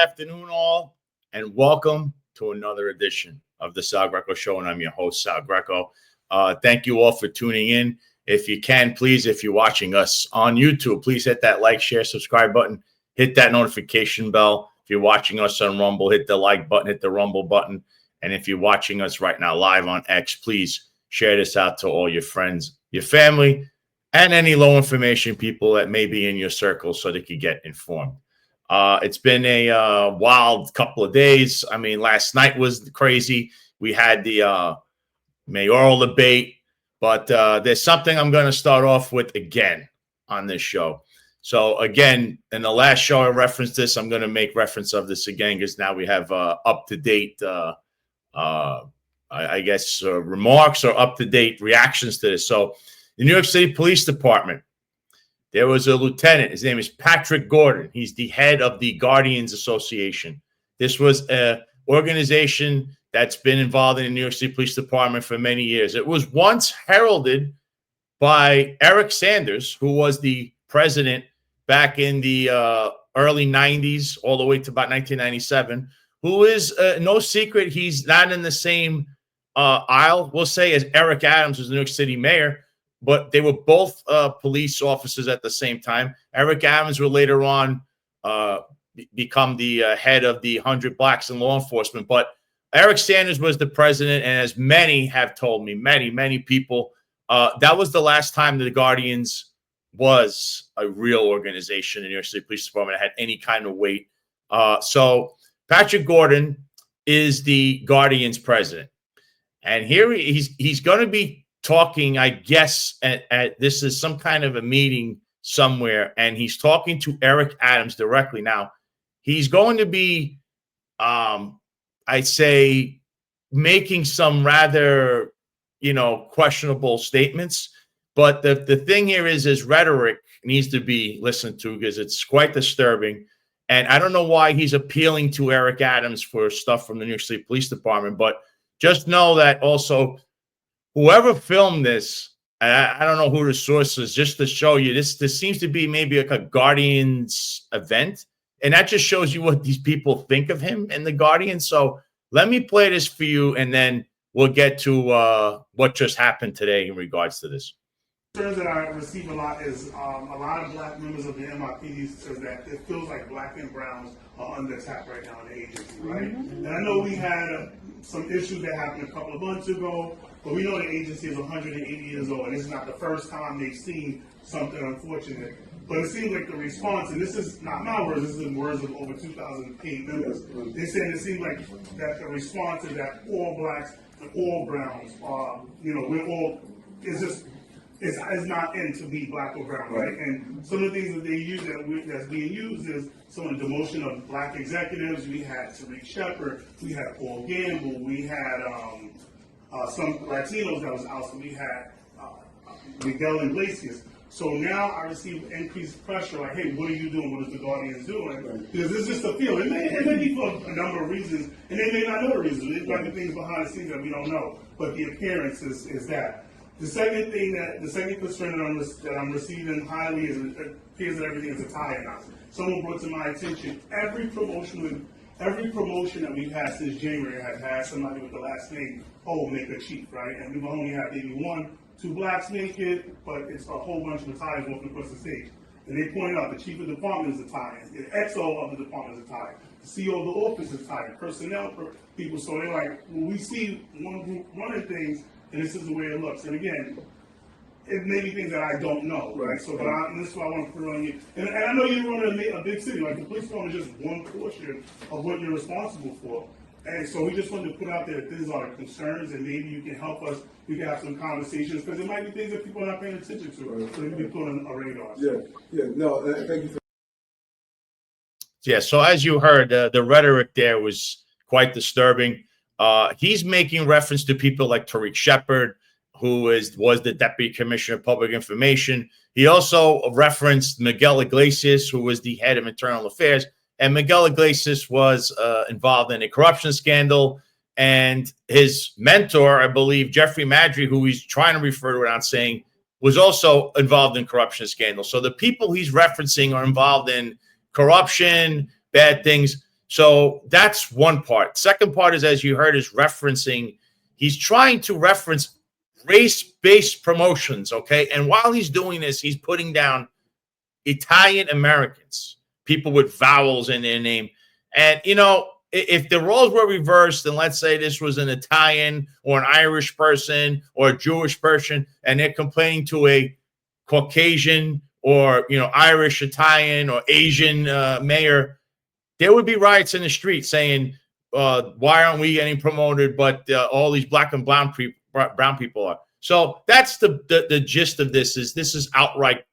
afternoon, all, and welcome to another edition of the Sal Greco Show, and I'm your host, Sal Greco. Thank you all for tuning in. If you can, please, if you're watching us on YouTube, please hit that like, share, subscribe button, hit that notification bell. If you're watching us on Rumble, hit the like button, hit the Rumble button, and if you're watching us right now live on X, please share this out to all your friends, your family, and any low information people that may be in your circle so they can get informed. It's been a wild couple of days. I mean, last night was crazy. We had the mayoral debate, but there's something I'm going to start off with again on this show. So again, in the last show I referenced this. I'm going to make reference of this again because now we have up-to-date, I guess, remarks or up-to-date reactions to this. So the New York City Police Department, there was a lieutenant. His name is Patrick Gordon. He's the head of the Guardians Association. This was an organization that's been involved in the New York City Police Department for many years. It was once heralded by Eric Sanders, who was the president back in the early 90s, all the way to about 1997, who is no secret he's not in the same aisle, we'll say, as Eric Adams, who's the New York City mayor. But they were both police officers at the same time. Eric Adams will later on become the head of the 100 Blacks in Law Enforcement. But Eric Sanders was the president, and as many have told me, many people, that was the last time the Guardians was a real organization in New York City Police Department that had any kind of weight. So Patrick Gordon is the Guardians president. And here he's going to be talking, I guess, at this is some kind of a meeting somewhere, and he's talking to Eric Adams directly. Now, he's going to be, I'd say, making some rather, questionable statements. But the thing here is his rhetoric needs to be listened to because it's quite disturbing. And I don't know why he's appealing to Eric Adams for stuff from the New York City Police Department, but just know that also whoever filmed this, I don't know who the source is, just to show you this seems to be maybe like a Guardians event. And that just shows you what these people think of him and the Guardians. So let me play this for you, and then we'll get to what just happened today in regards to this. Concerns that I receive a lot is a lot of black members of the NYPD says that it feels like black and browns are under attack right now in the agency, right? And I know we had some issues that happened a couple of months ago, but we know the agency is 180 years old, and this is not the first time they've seen something unfortunate. But it seems like the response, and this is not my words, this is the words of over 2,000 paid members. They said it seems like that the response is that all blacks and all browns are, we're all, it's not in to be black or brown, right? And some of the things that they use that's being used is some of the demotion of black executives. We had Tariq Shepard, we had Paul Gamble, we had some Latinos that was out, so we had Miguel Iglesias. So now I receive increased pressure, like, hey, what are you doing? What is the Guardians doing? Right. Because it's just a feeling. It may be for a number of reasons, and they may not know the reasons. There might be things behind the scenes that we don't know, but the appearance is that. The second concern that I'm receiving highly is it appears that everything is a tie-in. Someone brought to my attention every promotion that we've had since January has had somebody with the last name, make a chief, right? And we've only had maybe 1-2 blacks make it, but it's a whole bunch of ties walking across the stage. And they pointed out the chief of the department is a tie-in, the XO of the department is a tie-in, the CEO of the office is a tie-in, personnel people. So they're like, when we see one group running things, and this is the way it looks. And again, it may be things that I don't know, right? So, this is why I want to put it on you. And I know you run a big city, like the police department is just one portion of what you're responsible for. And so we just wanted to put out there that these are concerns, and maybe you can help us. We can have some conversations because there might be things that people are not paying attention to, right. So you can put on a radar. Thank you. Yeah. So as you heard, the rhetoric there was quite disturbing. He's making reference to people like Tariq Shepard, who was the Deputy Commissioner of Public Information. He also referenced Miguel Iglesias, who was the head of Internal Affairs. And Miguel Iglesias was involved in a corruption scandal. And his mentor, I believe, Jeffrey Madry, who he's trying to refer to without saying, was also involved in corruption scandals. So the people he's referencing are involved in corruption, bad things. So that's one part. Second part is, as you heard, is he's trying to reference race-based promotions, okay? And while he's doing this, he's putting down Italian Americans, people with vowels in their name. And, if the roles were reversed, and let's say this was an Italian or an Irish person or a Jewish person, and they're complaining to a Caucasian or, Irish, Italian, or Asian mayor, there would be riots in the street saying, why aren't we getting promoted, but all these black and brown people are. So that's the gist of this. This is outright,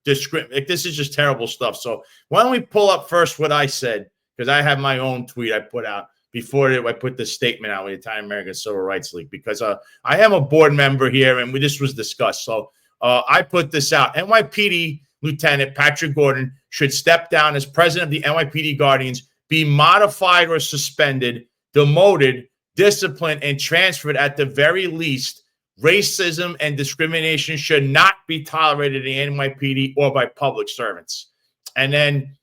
discrimination. This is just terrible stuff. So why don't we pull up first what I said, because I have my own tweet I put out before I put the statement out with the Italian-American Civil Rights League, because I am a board member here, and this was discussed. So I put this out. NYPD Lieutenant Patrick Gordon should step down as president of the NYPD Guardians, be modified or suspended, demoted, disciplined, and transferred at the very least. Racism and discrimination should not be tolerated in the NYPD or by public servants. And then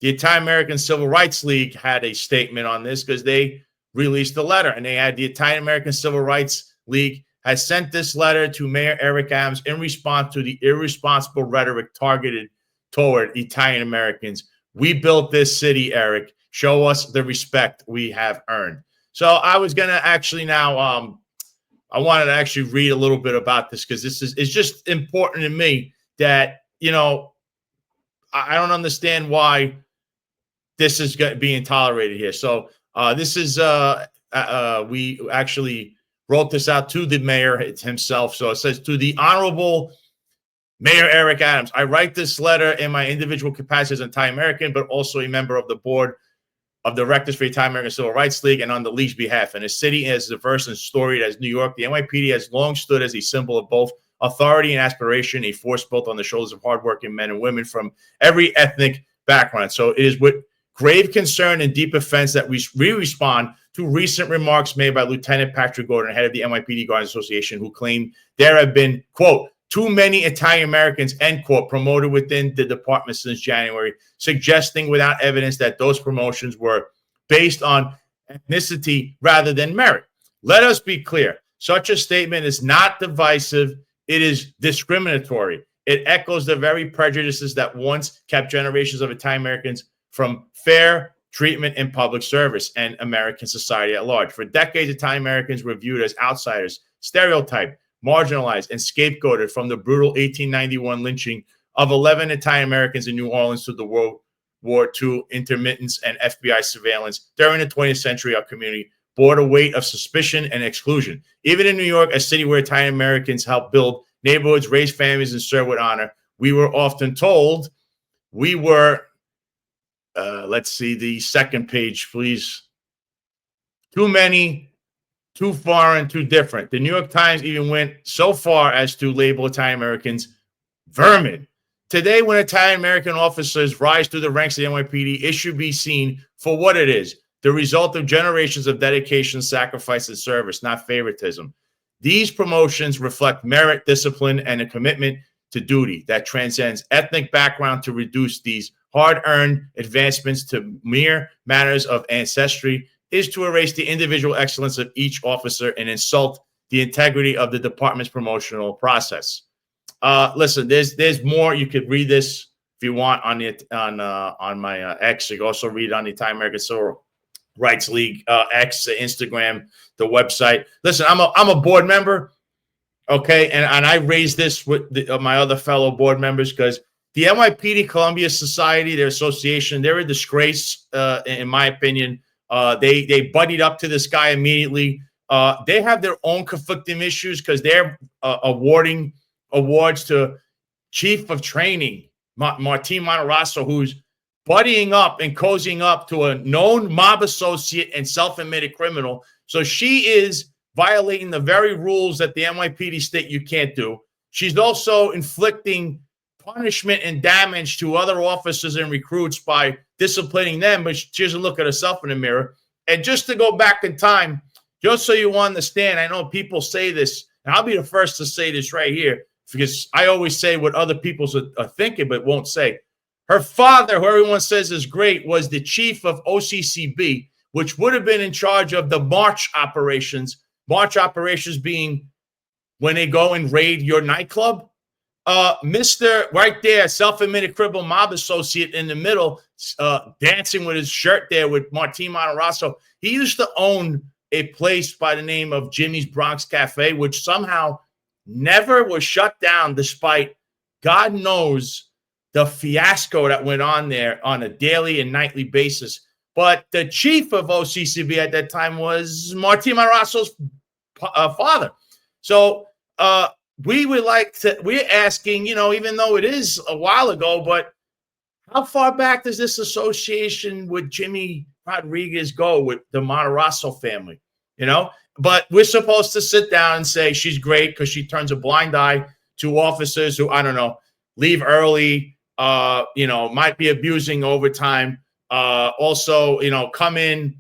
the Italian-American Civil Rights League had a statement on this, because they released a letter, and they had the Italian-American Civil Rights League has sent this letter to Mayor Eric Adams in response to the irresponsible rhetoric targeted toward Italian Americans. We built this city, Eric. Show us the respect we have earned. So I was going to actually now, I wanted to actually read a little bit about this, because it's just important to me that, I don't understand why this is being tolerated here. So this is, we actually wrote this out to the mayor himself. So it says, to the Honorable Mayor Eric Adams, I write this letter in my individual capacity as an Italian-American, but also a member of the board of directors for the Italian-American Civil Rights League, and on the League's behalf. In a city as diverse and storied as New York, the NYPD has long stood as a symbol of both authority and aspiration, a force built on the shoulders of hardworking men and women from every ethnic background. So it is with grave concern and deep offense that we respond to recent remarks made by Lieutenant Patrick Gordon, head of the NYPD Guardians Association, who claimed there have been, quote, too many Italian Americans, end quote, promoted within the department since January, suggesting without evidence that those promotions were based on ethnicity rather than merit. Let us be clear. Such a statement is not divisive. It is discriminatory. It echoes the very prejudices that once kept generations of Italian Americans from fair treatment in public service and American society at large. For decades, Italian Americans were viewed as outsiders, stereotyped, marginalized, and scapegoated, from the brutal 1891 lynching of 11 Italian Americans in New Orleans to the World War II intermittence and FBI surveillance. During the 20th century, our community bore the weight of suspicion and exclusion. Even in New York, a city where Italian Americans helped build neighborhoods, raise families, and serve with honor, we were often told we were, let's see the second page, please. Too many, too foreign, too different. The New York Times even went so far as to label Italian Americans vermin. Today, when Italian American officers rise through the ranks of the NYPD, it should be seen for what it is, the result of generations of dedication, sacrifice, and service, not favoritism. These promotions reflect merit, discipline, and a commitment to duty that transcends ethnic background. To reduce these hard-earned advancements to mere matters of ancestry is to erase the individual excellence of each officer and insult the integrity of the department's promotional process. Listen, there's more. You could read this if you want on my X. You can also read it on the Italian American Civil Rights League X, Instagram, the website. Listen, I'm a board member, okay, and I raised this with my other fellow board members, because the NYPD Columbia Society, their association, they're a disgrace, in my opinion. They buddied up to this guy immediately. They have their own conflicting issues, because they're awarding awards to Chief of Training Martine Monterosso, who's buddying up and cozying up to a known mob associate and self-admitted criminal. So she is violating the very rules that the NYPD state you can't do. She's also inflicting punishment and damage to other officers and recruits by disciplining them, but she doesn't look at herself in the mirror. And just to go back in time, just so you understand, I know people say this, and I'll be the first to say this right here, because I always say what other people are thinking but won't say. Her father, who everyone says is great, was the chief of OCCB, which would have been in charge of the march operations. March operations being when they go and raid your nightclub. Mr. right there, self-admitted criminal mob associate in the middle, dancing with his shirt there with Martin Matarazzo. He used to own a place by the name of Jimmy's Bronx Cafe, which somehow never was shut down despite God knows the fiasco that went on there on a daily and nightly basis. But the chief of OCCB at that time was Martin Matarazzo's father. So we're asking, even though it is a while ago, but how far back does this association with Jimmy Rodriguez go with the Matarazzo family? But we're supposed to sit down and say she's great because she turns a blind eye to officers who, I don't know, leave early, might be abusing overtime. Also, come in,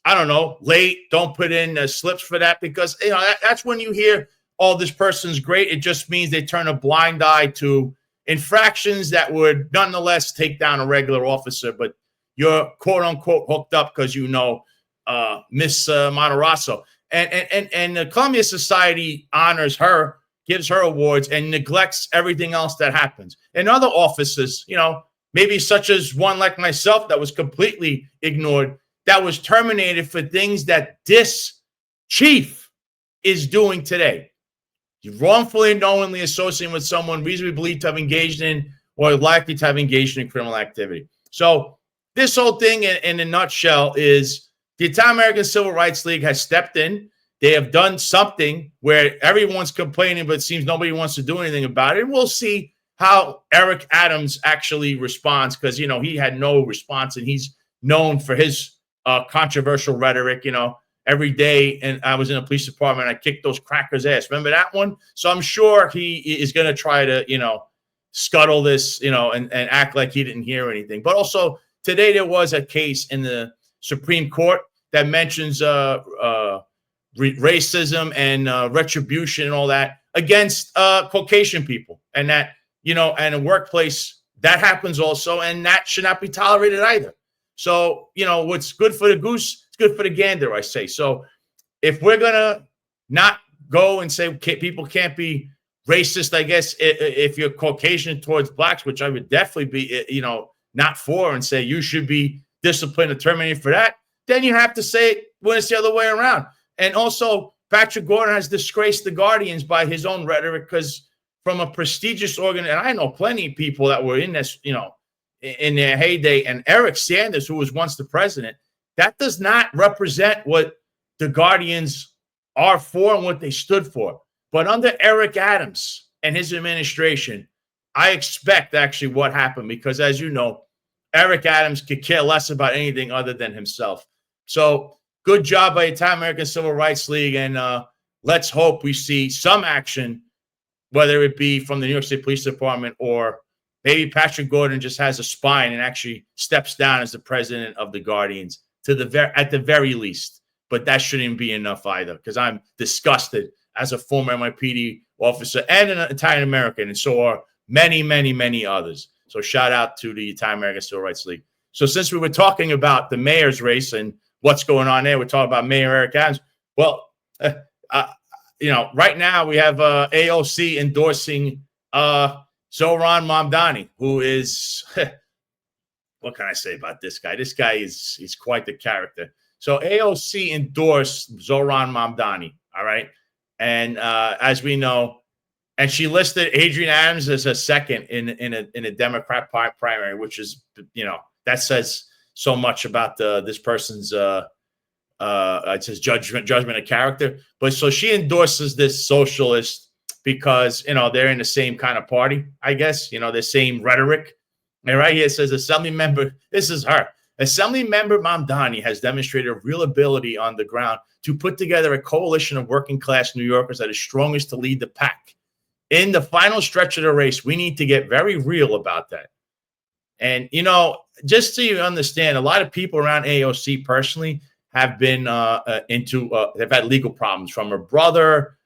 I don't know, late, don't put in slips for that because, that's when you hear, oh, this person's great. It just means they turn a blind eye to infractions that would nonetheless take down a regular officer, but you're quote unquote hooked up because Miss Matarazzo. And the Columbia Society honors her, gives her awards, and neglects everything else that happens. And other officers, maybe such as one like myself that was completely ignored, that was terminated for things that this chief is doing today. You're wrongfully and knowingly associating with someone reasonably believed to have engaged in or likely to have engaged in criminal activity. So this whole thing in a nutshell is the Italian-American Civil Rights League has stepped in. They have done something where everyone's complaining, but it seems nobody wants to do anything about it. And we'll see how Eric Adams actually responds because, he had no response and he's known for his controversial rhetoric, every day. And I was in a police department. I kicked those crackers' ass. Remember that one? So I'm sure he is going to try to, scuttle this, and act like he didn't hear anything. But also today there was a case in the Supreme Court that mentions racism and retribution and all that against Caucasian people. And that, and a workplace that happens also. And that should not be tolerated either. So, what's good for the goose, it's good for the gander, I say. So if we're going to not go and say people can't be racist, I guess, if you're Caucasian towards blacks, which I would definitely be, not for, and say you should be disciplined or terminated for that, then you have to say it when it's the other way around. And also, Patrick Gordon has disgraced the Guardians by his own rhetoric because from a prestigious organ, and I know plenty of people that were in this, in their heyday, and Eric Sanders, who was once the president, that does not represent what the Guardians are for and what they stood for. But under Eric Adams and his administration, I expect actually what happened because, as you know, Eric Adams could care less about anything other than himself. So good job by the Italian-American Civil Rights League, and let's hope we see some action, whether it be from the New York State Police Department or maybe Patrick Gordon just has a spine and actually steps down as the president of the Guardians at the very least. But that shouldn't be enough either because I'm disgusted as a former NYPD officer and an Italian-American, and so are many, many, many others. So shout out to the Italian-American Civil Rights League. So since we were talking about the mayor's race and what's going on there, we're talking about Mayor Eric Adams. Well, right now we have AOC endorsing Zohran Mamdani, who is, what can I say about this guy? This guy he's quite the character. So AOC endorsed Zohran Mamdani, all right? And as we know, and she listed Adrian Adams as a second in a Democrat primary, which is, that says so much about this person's it says judgment of character. But so she endorses this socialist because they're in the same kind of party, I guess, the same rhetoric. And right here it says Assembly member, this is her. Assembly member Mamdani has demonstrated a real ability on the ground to put together a coalition of working class New Yorkers that is strongest to lead the pack. In the final stretch of the race, we need to get very real about that. And, just so you understand, a lot of people around AOC personally have been they've had legal problems from her brother,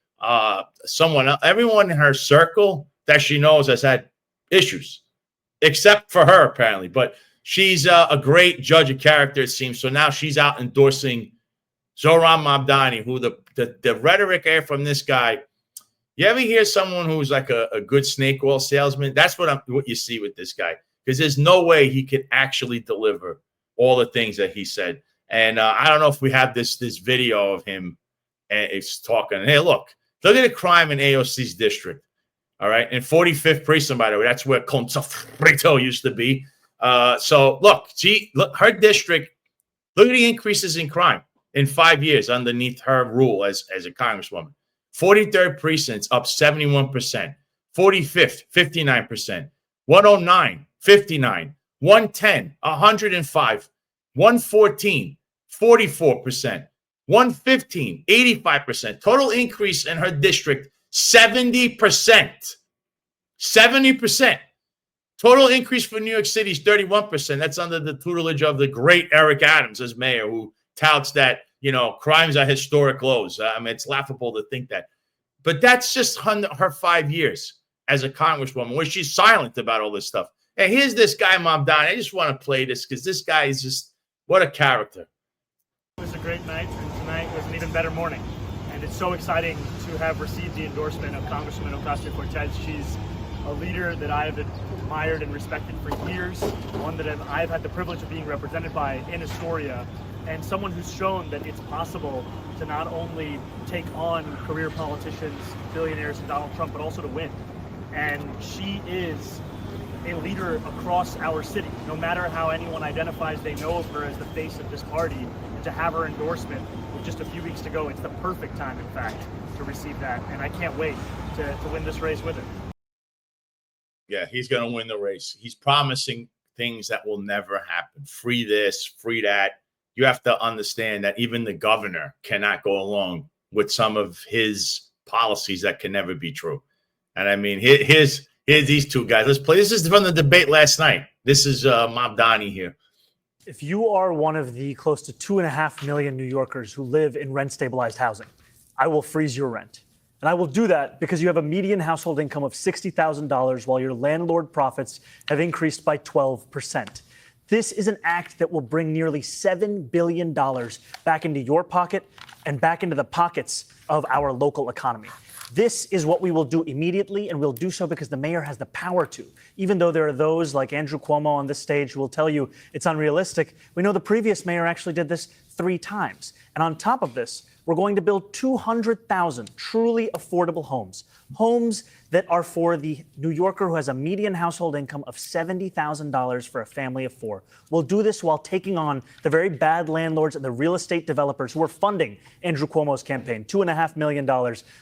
someone else, everyone in her circle that she knows has had issues. except for her, apparently. But she's a great judge of character, it seems. So now she's out endorsing Zohran Mamdani, who the rhetoric air from this guy. You ever hear someone who's like a good snake oil salesman? That's what you see with this guy, because there's no way he could actually deliver all the things that he said. And I don't know if we have this video of him. And it's talking. Hey, look at the crime in AOC's district. All right, in 45th precinct, by the way, that's where Concerto used to be. So look, her district. Look at the increases in crime in 5 years underneath her rule as a congresswoman. 43rd precinct's up 71%, 45th 59%, 109 59, 110 105, 114 44%, 115 85%. Total increase in her district 70%. 70%. Total increase for New York City is 31%. That's under the tutelage of the great Eric Adams as mayor, who touts that, crimes are historic lows. I mean, it's laughable to think that. But that's just her 5 years as a congresswoman, where she's silent about all this stuff. And here's this guy, Mamdani. I just want to play this because this guy is just, what a character. It was a great night, and tonight was an even better morning. And it's so exciting to have received the endorsement of Congresswoman Ocasio-Cortez. She's a leader that I have admired and respected for years, one that I've had the privilege of being represented by in Astoria, and someone who's shown that it's possible to not only take on career politicians, billionaires, and Donald Trump, but also to win. And she is a leader across our city. No matter how anyone identifies, they know of her as the face of this party. And to have her endorsement with just a few weeks to go, it's the perfect time, in fact, to receive that. And I can't wait to win this race with her. Yeah, he's going to win the race. He's promising things that will never happen. Free this, free that. You have to understand that even the governor cannot go along with some of his policies that can never be true. And I mean, here's these two guys. Let's play. This is from the debate last night. This is Mamdani here. If you are one of the close to 2.5 million New Yorkers who live in rent-stabilized housing, I will freeze your rent. And I will do that because you have a median household income of $60,000 while your landlord profits have increased by 12%. This is an act that will bring nearly $7 billion back into your pocket and back into the pockets of our local economy. This is what we will do immediately, and we'll do so because the mayor has the power to. Even though there are those like Andrew Cuomo on this stage who will tell you it's unrealistic, we know the previous mayor actually did this 3 times. And on top of this, we're going to build 200,000 truly affordable homes that are for the New Yorker who has a median household income of $70,000 for a family of 4. We'll do this while taking on the very bad landlords and the real estate developers who are funding Andrew Cuomo's campaign, $2.5 million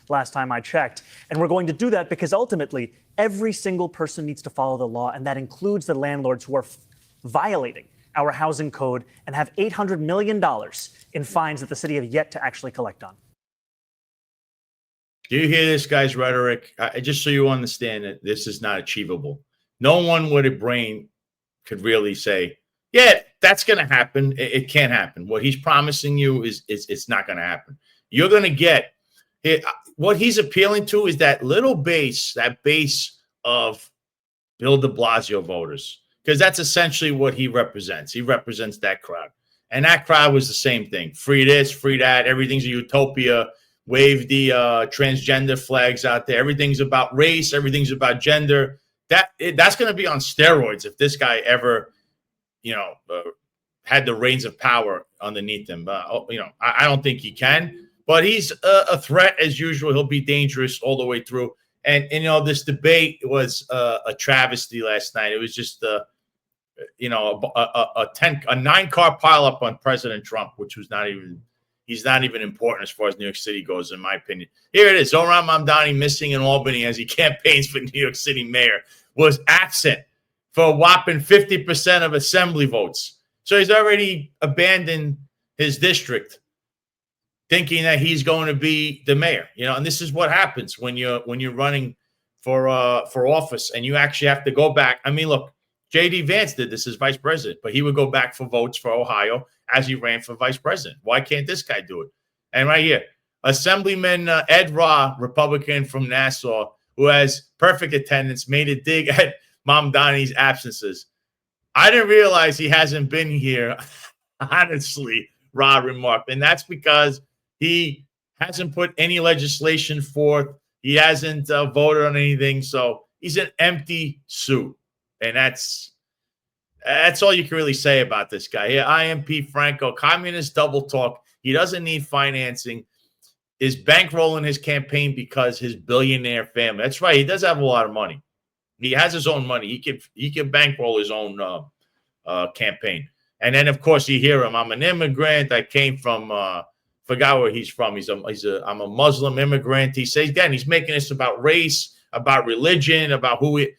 last time I checked. And we're going to do that because ultimately every single person needs to follow the law, and that includes the landlords who are violating our housing code and have $800 million in fines that the city have yet to actually collect on. Do you hear this guy's rhetoric? Just so you understand that this is not achievable. No one with a brain could really say, yeah, that's going to happen. It can't happen. What he's promising you is it's not going to happen. You're going to get it. What he's appealing to is that little base, that base of Bill de Blasio voters, because that's essentially what he represents. He represents that crowd. And that crowd was the same thing. Free this, free that. Everything's a utopia. Wave the transgender flags out there. Everything's about race. Everything's about gender. That's going to be on steroids if this guy ever, had the reins of power underneath him. I don't think he can. But he's a threat as usual. He'll be dangerous all the way through. And this debate was a travesty last night. It was just a 9-car pileup on President Trump, which was he's not even important as far as New York City goes, in my opinion. Here it is. Zohran Mamdani missing in Albany as he campaigns for New York City mayor, was absent for a whopping 50% of assembly votes. So he's already abandoned his district, thinking that he's going to be the mayor. And this is what happens when you're running for office and you actually have to go back. I mean, look, J.D. Vance did this as vice president, but he would go back for votes for Ohio as he ran for vice president. Why can't this guy do it? And right here, Assemblyman Ed Ra, Republican from Nassau, who has perfect attendance, made a dig at Mamdani's absences. I didn't realize he hasn't been here, honestly, Rob remarked. And that's because he hasn't put any legislation forth. He hasn't voted on anything. So he's an empty suit. And that's all you can really say about this guy. Yeah, IMP Franco, communist double talk. He doesn't need financing. Is bankrolling his campaign because his billionaire family. That's right. He does have a lot of money. He has his own money. He can bankroll his own campaign. And then, of course, you hear him. I'm an immigrant. I came from forgot where he's from. I'm a Muslim immigrant. He says again, he's making this about race, about religion, about who he.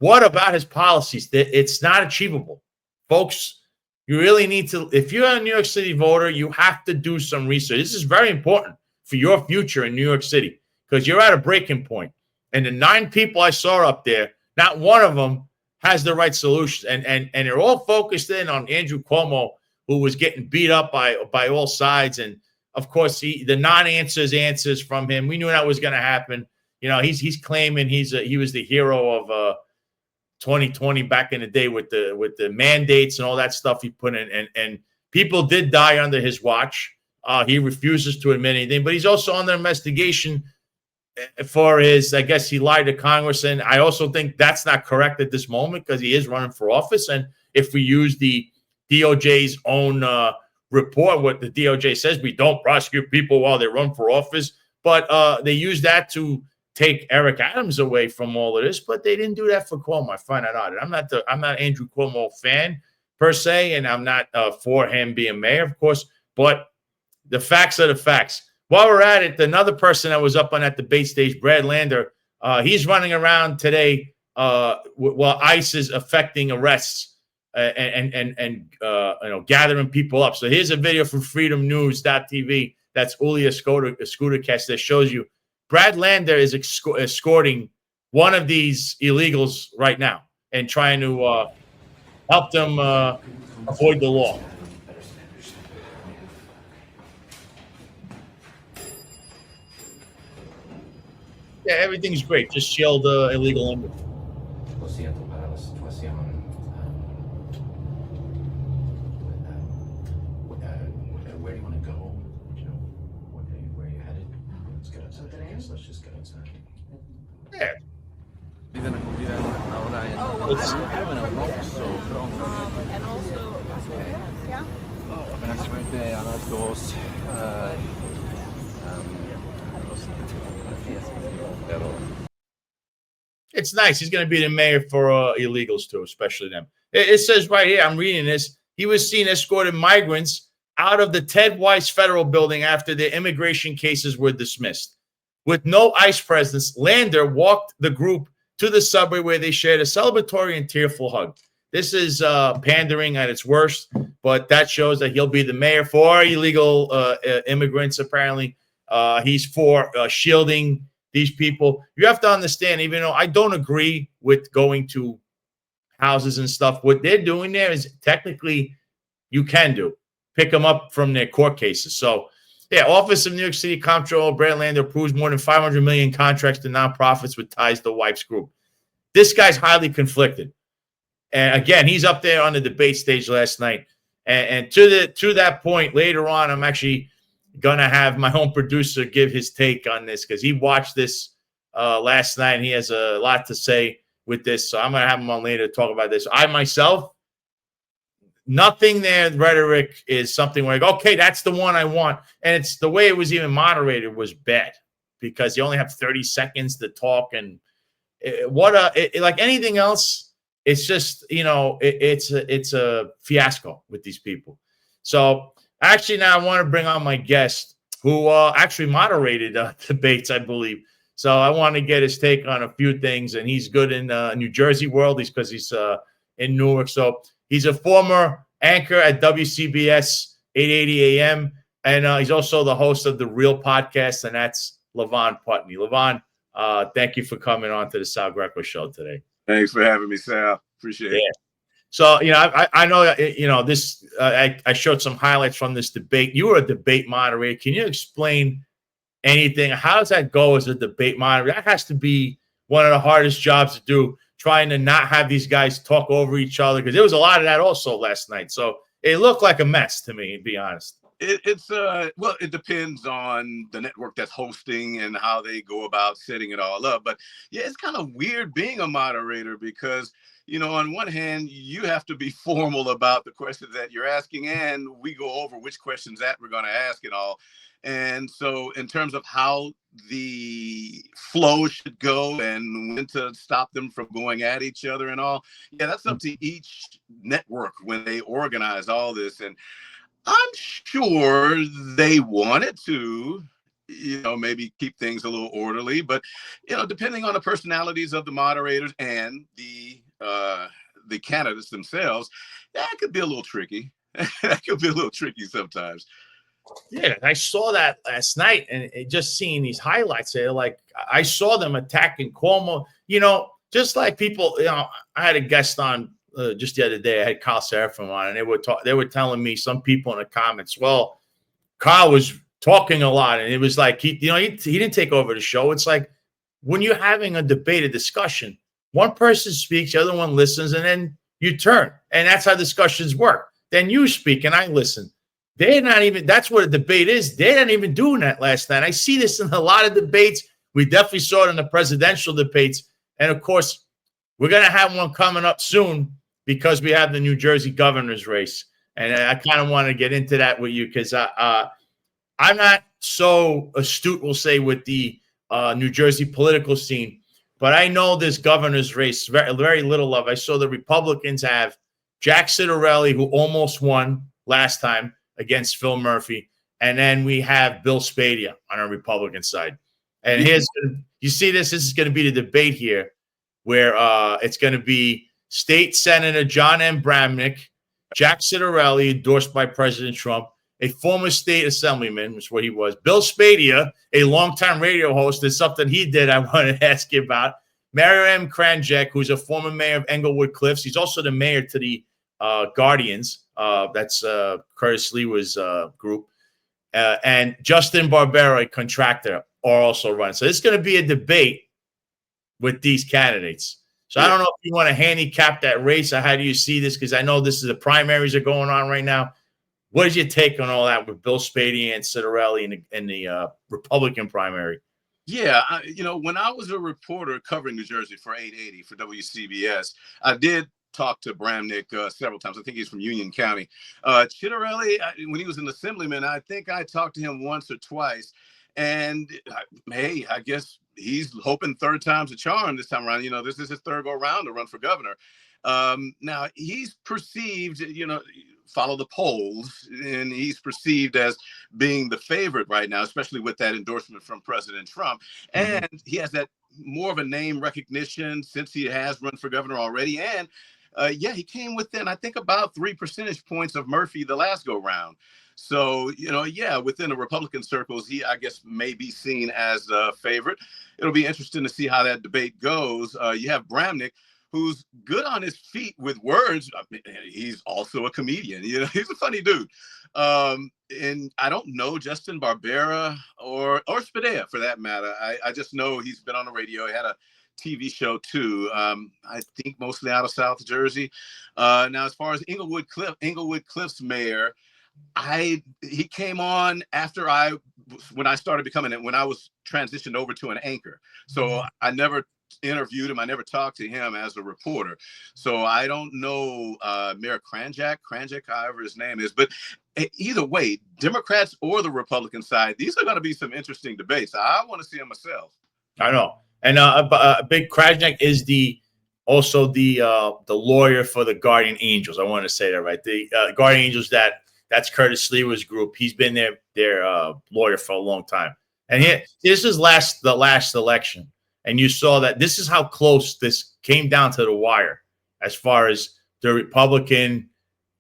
What about his policies? It's not achievable, folks. You really need to. If you're a New York City voter, you have to do some research. This is very important for your future in New York City because you're at a breaking point. And the 9 people I saw up there, not one of them has the right solutions. And they're all focused in on Andrew Cuomo, who was getting beat up by all sides. And of course, the answers from him. We knew that was going to happen. You know, he's claiming he was the hero of 2020 back in the day with the mandates and all that stuff he put in. And people did die under his watch. He refuses to admit anything, but he's also under investigation for I guess he lied to Congress. And I also think that's not correct at this moment because he is running for office. And if we use the DOJ's own report, what the DOJ says, we don't prosecute people while they run for office. But they use that to take Eric Adams away from all of this. But they didn't do that for Cuomo. I find that odd. I'm not Andrew Cuomo fan per se, and I'm not for him being mayor, of course. But the facts are the facts. While we're at it, another person that was up on that debate stage, Brad Lander, he's running around today while ICE is effecting arrests and gathering people up. So here's a video from freedomnews.tv. That's Ulia Scootercast that shows you Brad Lander is escorting one of these illegals right now and trying to help them avoid the law. Yeah, everything's great. Just shield illegal immigrants. Lo siento para la situación. Where do you want to go? You know, where are you headed? Let's get outside. I guess let's just get outside. Yeah. And also, yeah. Buenas a las dos. It's nice. He's going to be the mayor for illegals too, especially them. It says right here, I'm reading this. He was seen escorting migrants out of the Ted Weiss federal building after their immigration cases were dismissed. With no ICE presence, Lander walked the group to the subway where they shared a celebratory and tearful hug. This is pandering at its worst, but that shows that he'll be the mayor for illegal immigrants, apparently. He's for shielding these people. You have to understand, even though I don't agree with going to houses and stuff, what they're doing there is technically you can do. Pick them up from their court cases. So, yeah, Office of New York City Comptroller Brad Lander approves more than 500 million contracts to nonprofits with ties to Wipes Group. This guy's highly conflicted. And again, he's up there on the debate stage last night. And to that point, later on, I'm actually going to have my own producer give his take on this because he watched this last night. And he has a lot to say with this. So I'm going to have him on later to talk about this. I myself, nothing there, rhetoric is something where I go, okay, that's the one I want. And it's the way it was even moderated was bad because you only have 30 seconds to talk. And like anything else, it's just, it's a fiasco with these people. So actually now I want to bring on my guest who actually moderated debates, I believe. So I want to get his take on a few things. And he's good in New Jersey world. He's in Newark. So he's a former anchor at WCBS 880 AM. And he's also the host of the Reel Podcast. And that's Levon Putney. Levon, thank you for coming on to the Sal Greco Show today. Thanks for having me, Sal. Appreciate it. So, I know, this, I showed some highlights from this debate. You were a debate moderator. Can you explain anything? How does that go as a debate moderator? That has to be one of the hardest jobs to do, trying to not have these guys talk over each other, because there was a lot of that also last night. So it looked like a mess to me, to be honest. It's well, it depends on the network that's hosting and how they go about setting it all up. But yeah, it's kind of weird being a moderator because, you know, on one hand, you have to be formal about the questions that you're asking, and we go over which questions that we're going to ask and all. And so in terms of how the flow should go and when to stop them from going at each other and all, yeah, that's up to each network when they organize all this. And I'm sure they wanted to, you know, maybe keep things a little orderly, but, you know, depending on the personalities of the moderators and the candidates themselves, that could be a little tricky. That could be a little tricky sometimes. Yeah, I saw that last night, and just seeing these highlights there, like I saw them attacking Cuomo, you know, just like people, you know, I had a guest on just the other day. I had Kyle Serafim on, and they were telling me, some people in the comments, well, Kyle was talking a lot, and it was like he didn't take over the show. It's like when you're having a debate, a discussion, one person speaks, the other one listens, and then you turn, and that's how discussions work. Then you speak, and I listen. They're not even, that's what a debate is. They're not even doing that last night. I see this in a lot of debates. We definitely saw it in the presidential debates. And of course, we're going to have one coming up soon because we have the New Jersey governor's race. And I kind of want to get into that with you because I'm not so astute, we'll say, with the New Jersey political scene. But I know this governor's race very, very little of. I saw the Republicans have Jack Cigarelli, who almost won last time against Phil Murphy. And then we have Bill Spadea on our Republican side. And you see this is going to be the debate here where it's going to be State Senator John M. Bramnick, Jack Cigarelli, endorsed by President Trump, a former state assemblyman, which is what he was, Bill Spadea, a longtime radio host. There's something he did I want to ask you about. Mario M. Kranjak, who's a former mayor of Englewood Cliffs. He's also the mayor to the Guardians. That's Curtis Lewa's group. And Justin Barbera, a contractor, are also running. So it's going to be a debate with these candidates. So I don't know if you want to handicap that race or how do you see this? Because I know this is the primaries are going on right now. What is your take on all that with Bill Spadea and Cigarelli in the Republican primary? Yeah, you know, when I was a reporter covering New Jersey for 880 for WCBS, I did talk to Bramnick several times. I think he's from Union County. Cigarelli, when he was an assemblyman, I think I talked to him once or twice. And hey, I guess he's hoping third time's a charm this time around. You know, this is his third go around to run for governor. Now he's perceived, you know, follow the polls, and he's perceived as being the favorite right now, especially with that endorsement from President Trump. And he has that more of a name recognition since he has run for governor already. And he came within, I think, about 3 percentage points of Murphy the last go round. So, you know, within the Republican circles, he, I guess, may be seen as a favorite. It'll be interesting to see how that debate goes. You have Bramnick, who's good on his feet with words. I mean, he's also a comedian. You know, he's a funny dude. And I don't know Justin Barbera or Spadea for that matter. I just know he's been on the radio. He had a TV show too. I think mostly out of South Jersey. Now, as far as Englewood Cliffs mayor, he came on after when I was transitioned over to an anchor. So I never interviewed him. I never talked to him as a reporter. So I don't know Mayor Kranjak, however his name is. But either way, Democrats or the Republican side, these are going to be some interesting debates. I want to see them myself. I know. And Big Kranjak is also the lawyer for the Guardian Angels. I want to say that right. The Guardian Angels, that's Curtis Lewa's group. He's been their lawyer for a long time. And this is the last election. And you saw that this is how close this came down to the wire as far as the Republican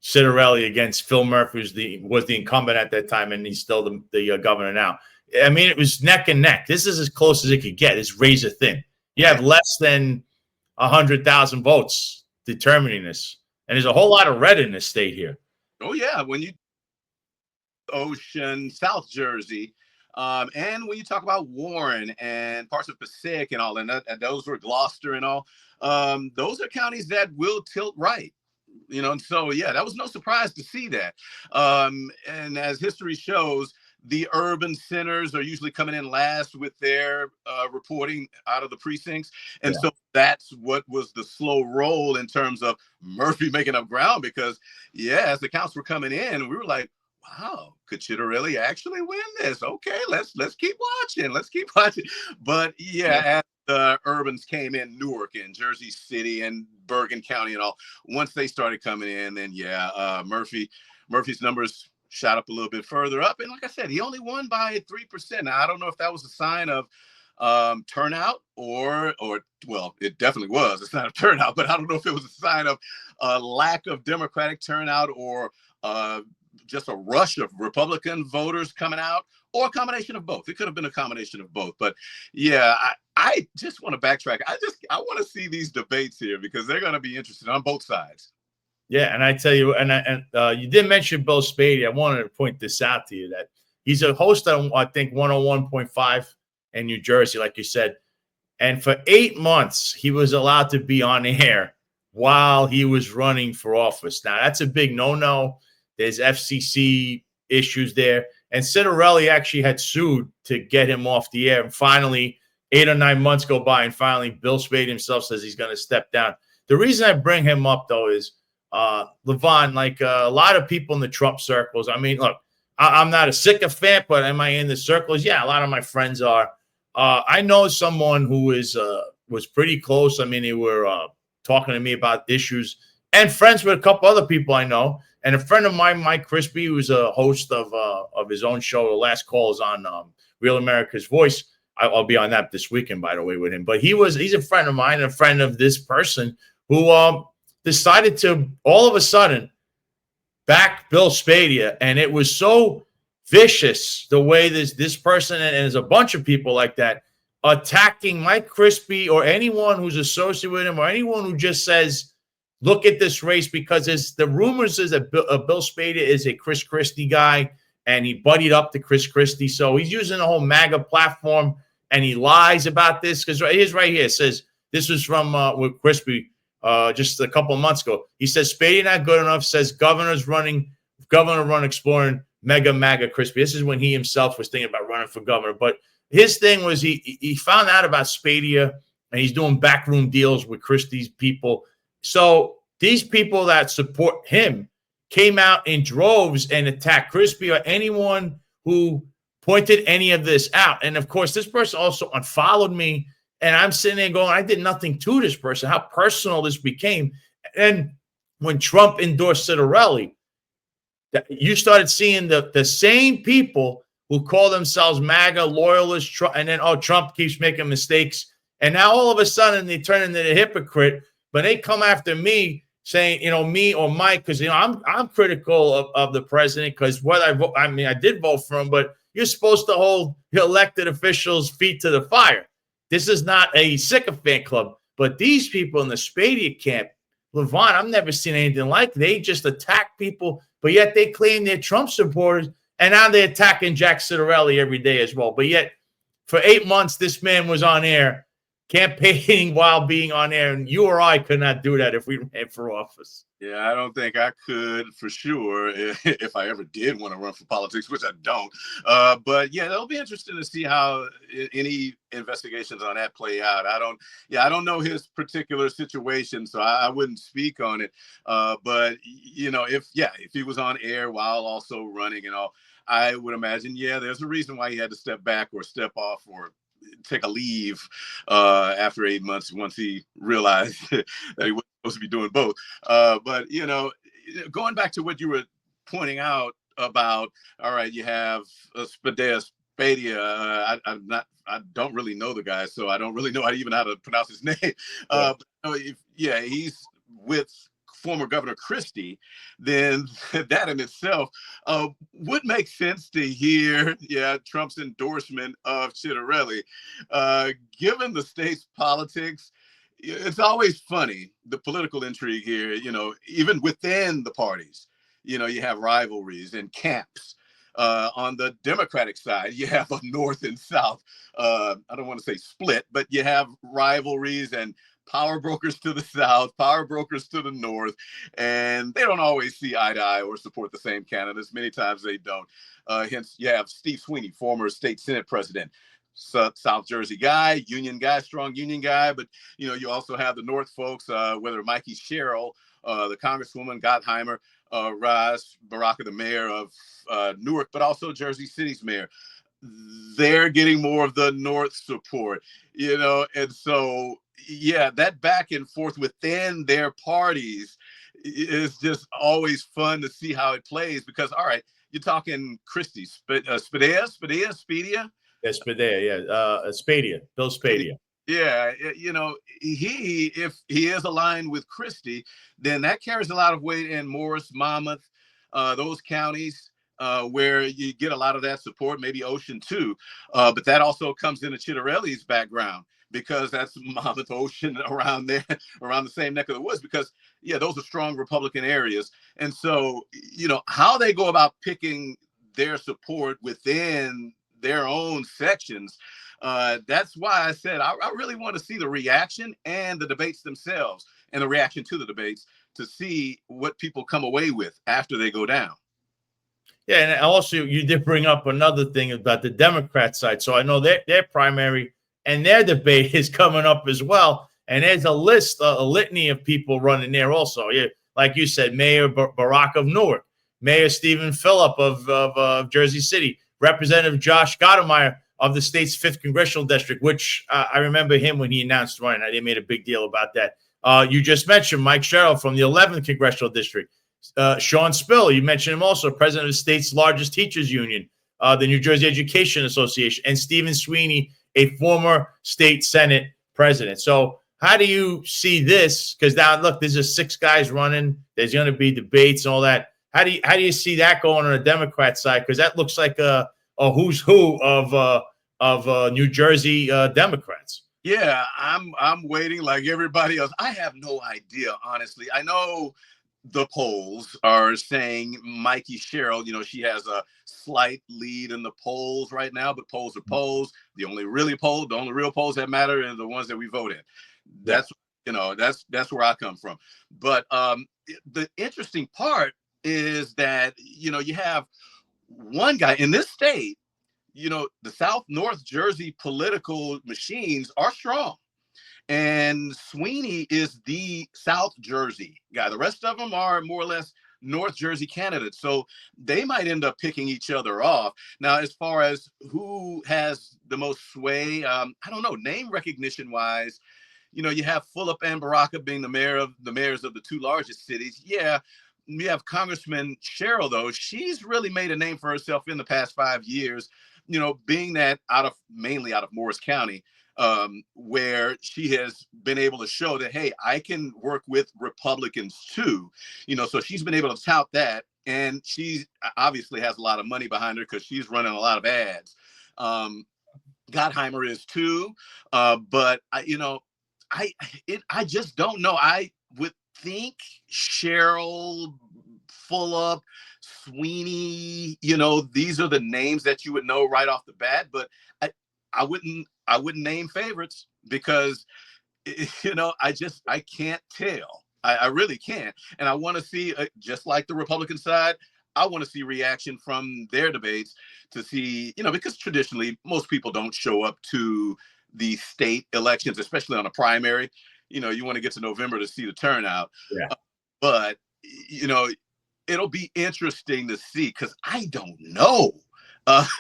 Cigarelli against Phil Murphy was the incumbent at that time, and he's still the governor now. I mean, it was neck and neck. This is as close as it could get. It's razor thin. You have less than 100,000 votes determining this. And there's a whole lot of red in this state here. Oh, yeah. When you Ocean, South Jersey, And when you talk about Warren and parts of Passaic and all, and those were Gloucester and all, those are counties that will tilt right. And so, yeah, that was no surprise to see that. And as history shows, the urban centers are usually coming in last with their reporting out of the precincts. And so that's what was the slow roll in terms of Murphy making up ground, because, as the counts were coming in, we were like, wow, could Chitterelli actually win this? Okay, let's keep watching. Let's keep watching. But as the urbans came in, Newark and Jersey City and Bergen County and all, once they started coming in, then Murphy's numbers shot up a little bit further up. And like I said, he only won by 3%. Now, I don't know if that was a sign of turnout or well, it definitely was a sign of turnout, but I don't know if it was a sign of lack of Democratic turnout or just a rush of Republican voters coming out, or a combination of both. It could have been a combination of both. But I just want to backtrack. I want to see these debates here, because they're going to be interesting on both sides. Yeah, and I tell you, and you did mention Bill Spady. I wanted to point this out to you, that he's a host on, I think, 101.5 in New Jersey, like you said. And for 8 months, he was allowed to be on air while he was running for office. Now, that's a big no-no. There's FCC issues there. And Citarelli actually had sued to get him off the air. And finally, 8 or 9 months go by, and finally Bill Spade himself says he's going to step down. The reason I bring him up, though, is Levon, like a lot of people in the Trump circles. I mean, look, I'm not a sycophant, but am I in the circles? Yeah, a lot of my friends are. I know someone who was pretty close. I mean, they were talking to me about issues, and friends with a couple other people I know. And a friend of mine, Mike Crispy, who's a host of his own show. The Last Call is on Real America's Voice. I'll be on that this weekend, by the way, with him. But he's a friend of mine, and a friend of this person who decided to all of a sudden back Bill Spady. And it was so vicious the way this person, and there's a bunch of people like that, attacking Mike Crispy or anyone who's associated with him, or anyone who just says, look at this race, because the rumors is that Bill Spady is a Chris Christie guy, and he buddied up to Chris Christie. So he's using the whole MAGA platform, and he lies about this, because here's right here. It says, this was from with Crispy just a couple of months ago. He says, Spady not good enough, says governor run exploring mega MAGA Crispy. This is when he himself was thinking about running for governor. But his thing was he found out about Spady, and he's doing backroom deals with Christie's people. So these people that support him came out in droves and attacked Crispy or anyone who pointed any of this out. And, of course, this person also unfollowed me, and I'm sitting there going, I did nothing to this person. How personal this became. And when Trump endorsed Citarelli, you started seeing the same people who call themselves MAGA loyalists, and then, Trump keeps making mistakes. And now all of a sudden they turn into the hypocrite. But they come after me saying, me or Mike, because, I'm critical of the president, because whether I vote, I did vote for him, but you're supposed to hold your elected officials' feet to the fire. This is not a sycophant club. But these people in the Spady camp, Levon, I've never seen anything like it. They just attack people, but yet they claim they're Trump supporters, and now they're attacking Jack Citarelli every day as well. But yet, for 8 months, this man was on air campaigning while being on air, and you or I could not do that if we ran for office. Yeah, I don't think I could, for sure, if I ever did want to run for politics, which I don't. But yeah, it'll be interesting to see how any investigations on that play out. I don't know his particular situation, so I wouldn't speak on it. But if he was on air while also running and all, I would imagine, there's a reason why he had to step back or step off or take a leave after 8 months, once he realized that he wasn't supposed to be doing both. But going back to what you were pointing out about, all right, you have Spady. I don't really know the guy, so I don't really know even how to pronounce his name. But he's with former Governor Christie, then that in itself would make sense to hear, Trump's endorsement of Citarelli. Given the state's politics, it's always funny, the political intrigue here, even within the parties. You have rivalries and camps. On the Democratic side, you have a North and South. I don't want to say split, but you have rivalries and power brokers to the South, power brokers to the North, and they don't always see eye to eye or support the same candidates. Many times they don't. Hence, you have Steve Sweeney, former state Senate president, South Jersey guy, union guy, strong union guy. But, you also have the North folks, whether Mikey Sherrill, the Congresswoman, Gottheimer, Raz Baraka, the mayor of Newark, but also Jersey City's mayor. They're getting more of the North support, and so, yeah, that back and forth within their parties is just always fun to see how it plays because, all right, you're talking Christie, Spedia? Yeah, Spadia, Bill Spadia. Yeah, if he is aligned with Christie, then that carries a lot of weight in Morris, Monmouth, those counties where you get a lot of that support, maybe Ocean too. But that also comes into Chitterelli's background because that's Monmouth, Ocean, around there, around the same neck of the woods, because, yeah, those are strong Republican areas. And so, how they go about picking their support within their own sections, that's why I said I really want to see the reaction and the debates themselves and the reaction to the debates to see what people come away with after they go down. Yeah, and also you did bring up another thing about the Democrat side. So I know their primary and their debate is coming up as well. And there's a litany of people running there also. Yeah, like you said, Mayor Barack of Newark, Mayor Stephen Phillip of Jersey City, Representative Josh Gottemeyer of the state's 5th Congressional District, which I remember him when he announced running. They made a big deal about that. You just mentioned Mike Sherrill from the 11th Congressional District. Sean Spill, you mentioned him also, president of the state's largest teachers union, the New Jersey Education Association, and Stephen Sweeney, a former state Senate president. So how do you see this? Because now, look, there's just 6 guys running. There's going to be debates and all that. How do you see that going on the Democrat side? Because that looks like a who's who of New Jersey Democrats. Yeah, I'm waiting like everybody else. I have no idea, honestly. I know the polls are saying Mikey Sherrill, she has a slight lead in the polls right now, but polls are polls. The only real polls that matter are the ones that we vote in. That's where I come from. But the interesting part is that, you have one guy in this state, the South North Jersey political machines are strong. And Sweeney is the South Jersey guy. The rest of them are more or less North Jersey candidates. So they might end up picking each other off. Now, as far as who has the most sway, I don't know, name recognition wise, you have Phillip and Baraka being the mayors of the 2 largest cities. Yeah. You have Congressman Sherrill, though. She's really made a name for herself in the past 5 years, being that mainly out of Morris County, where she has been able to show that, hey, I can work with Republicans too, so she's been able to tout that. And she obviously has a lot of money behind her because she's running a lot of ads. Gottheimer is too. But I just don't know. I would think Sherrill, Fulop, Sweeney, these are the names that you would know right off the bat, but I wouldn't name favorites because, I can't tell. I really can't. And I want to see, just like the Republican side, I want to see reaction from their debates to see, because traditionally most people don't show up to the state elections, especially on a primary. You want to get to November to see the turnout. Yeah. But, it'll be interesting to see because I don't know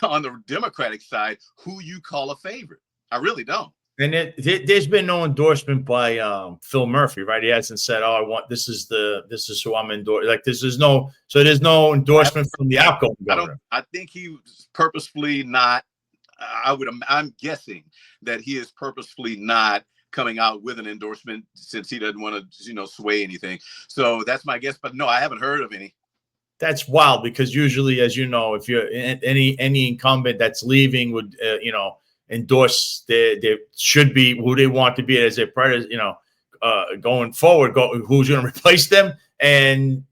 on the Democratic side who you call a favorite. I really don't. And there's been no endorsement by Phil Murphy, right? He hasn't said, this is who I'm endorsing. Like there's no endorsement from the outgoing governor. I think he was purposefully not. I'm guessing that he is purposefully not coming out with an endorsement since he doesn't want to, sway anything. So that's my guess. But no, I haven't heard of any. That's wild because usually, as you know, if you're any incumbent that's leaving would, endorse there should be who they want to be as their president, going forward, who's going to replace them. And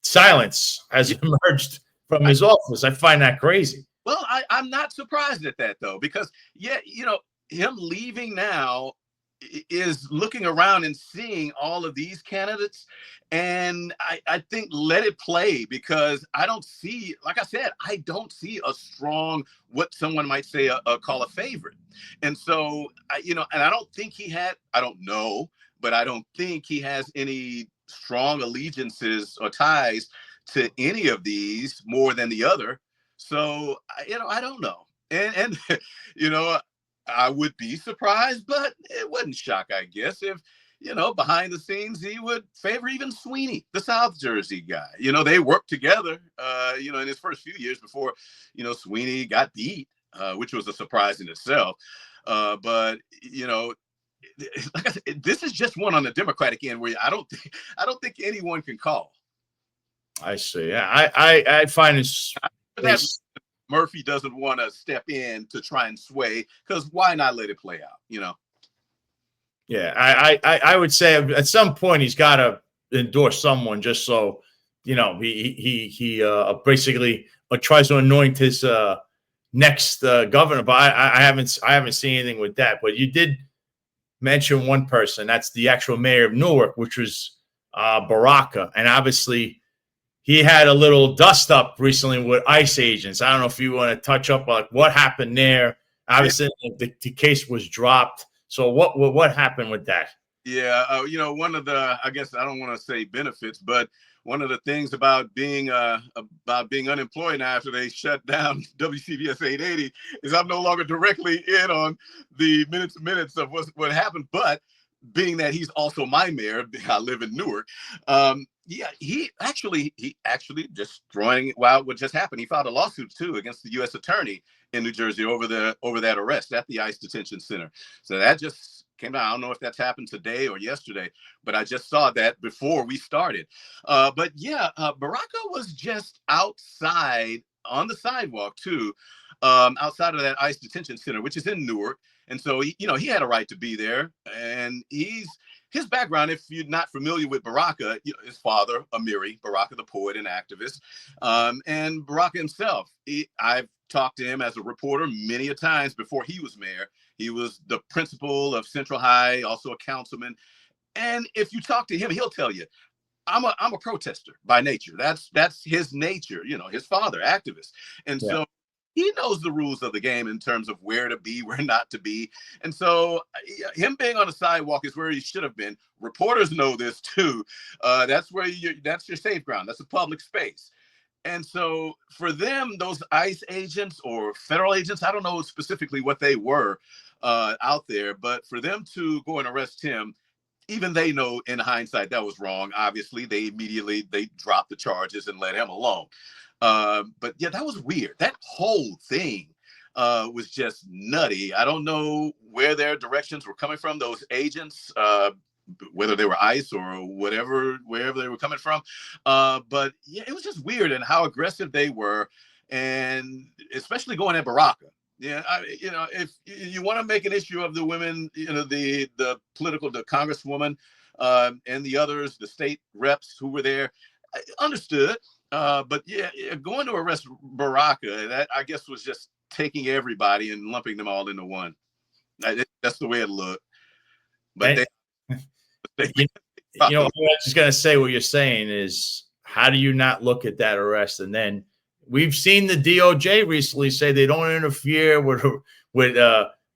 silence has emerged from his office. I find that crazy. Well, I'm not surprised at that, though, because, him leaving now is looking around and seeing all of these candidates. And I think let it play, because I don't see, like I said, I don't see a strong, what someone might say, call a favorite. And so, and I don't think I don't know, but I don't think he has any strong allegiances or ties to any of these more than the other. So, I don't know. And I would be surprised, but it wouldn't shock, I guess, if, behind the scenes, he would favor even Sweeney, the South Jersey guy. They worked together, in his first few years before, Sweeney got beat, which was a surprise in itself. But, like I said, this is just one on the Democratic end where I don't think anyone can call. I see. Yeah, I find it's Murphy doesn't want to step in to try and sway, because why not let it play out? Yeah, I would say at some point he's got to endorse someone, just so he basically tries to anoint his next governor. But I haven't seen anything with that. But you did mention one person. That's the actual mayor of Newark, which was Baraka, and obviously he had a little dust up recently with ICE agents. I don't know if you want to touch up on what happened there. Obviously, the case was dropped. So what happened with that? Yeah, one of the, I guess I don't want to say benefits, but one of the things about being unemployed now after they shut down WCBS 880 is I'm no longer directly in on the minutes of what happened. But being that he's also my mayor, I live in Newark. He actually just throwing out what just happened. He filed a lawsuit too against the U.S. attorney in New Jersey over that arrest at the ICE detention center. So that just came out. I don't know if that's happened today or yesterday, but I just saw that before we started. Baraka was just outside on the sidewalk too, outside of that ICE detention center, which is in Newark. And so he had a right to be there. And his background, if you're not familiar with Baraka, his father, Amiri Baraka, the poet and activist, and Baraka himself. I've talked to him as a reporter many a times before he was mayor. He was the principal of Central High, also a councilman. And if you talk to him, he'll tell you, I'm a protester by nature. That's his nature. His father, activist, and so he knows the rules of the game in terms of where to be, where not to be. And so him being on the sidewalk is where he should have been. Reporters know this too. That's your safe ground. That's a public space. And so for them, those ICE agents or federal agents, I don't know specifically what they were out there, but for them to go and arrest him, even they know in hindsight that was wrong. Obviously, they dropped the charges and let him alone. But yeah, that was weird. That whole thing was just nutty. I don't know where their directions were coming from, those agents, whether they were ICE or wherever they were coming from. But yeah, it was just weird, and how aggressive they were, and especially going at Baraka. Yeah, if you want to make an issue of the women, the congresswoman and the others, the state reps who were there, understood. But yeah, going to arrest Baraka, that I guess was just taking everybody and lumping them all into one. That's the way it looked. But I was just gonna say, what you're saying is, how do you not look at that arrest? And then we've seen the DOJ recently say they don't interfere with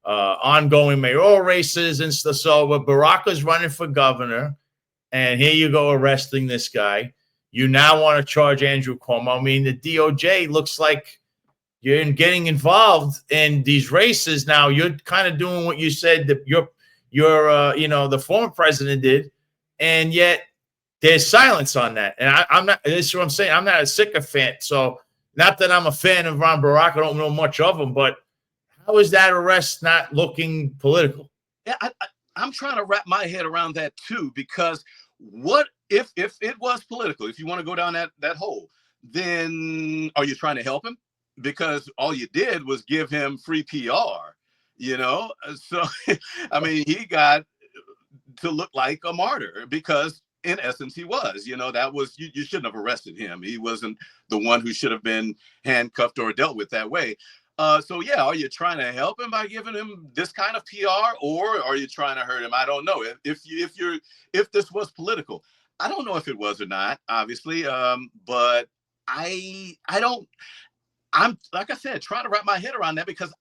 ongoing mayoral races and stuff. So, but Baraka's running for governor, and here you go arresting this guy. You now want to charge Andrew Cuomo. I mean, the DOJ looks like you're getting involved in these races. Now you're kind of doing what you said that the former president did, and yet there's silence on that. And I'm not. This is what I'm saying. I'm not a sycophant. So not that I'm a fan of Ron Baraka. I don't know much of him, but how is that arrest not looking political? Yeah, I'm trying to wrap my head around that too, because what if it was political? If you want to go down that hole, then are you trying to help him? Because all you did was give him free PR, So I mean, he got to look like a martyr because in essence, he was. That was you shouldn't have arrested him. He wasn't the one who should have been handcuffed or dealt with that way. So yeah, are you trying to help him by giving him this kind of PR, or are you trying to hurt him? I don't know. If this was political, I don't know if it was or not, obviously. But I don't. I'm, like I said, trying to wrap my head around that, because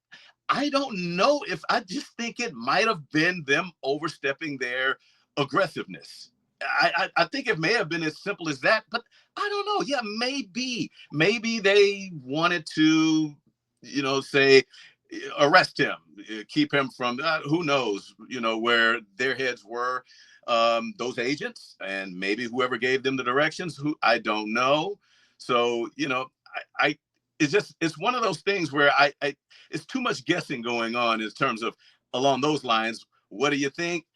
I don't know if I just think it might have been them overstepping their aggressiveness. I think it may have been as simple as that, but I don't know. Yeah, maybe they wanted to, say, arrest him, keep him from, who knows, where their heads were, those agents, and maybe whoever gave them the directions, who I don't know. So, it's one of those things where it's too much guessing going on in terms of along those lines. What do you think?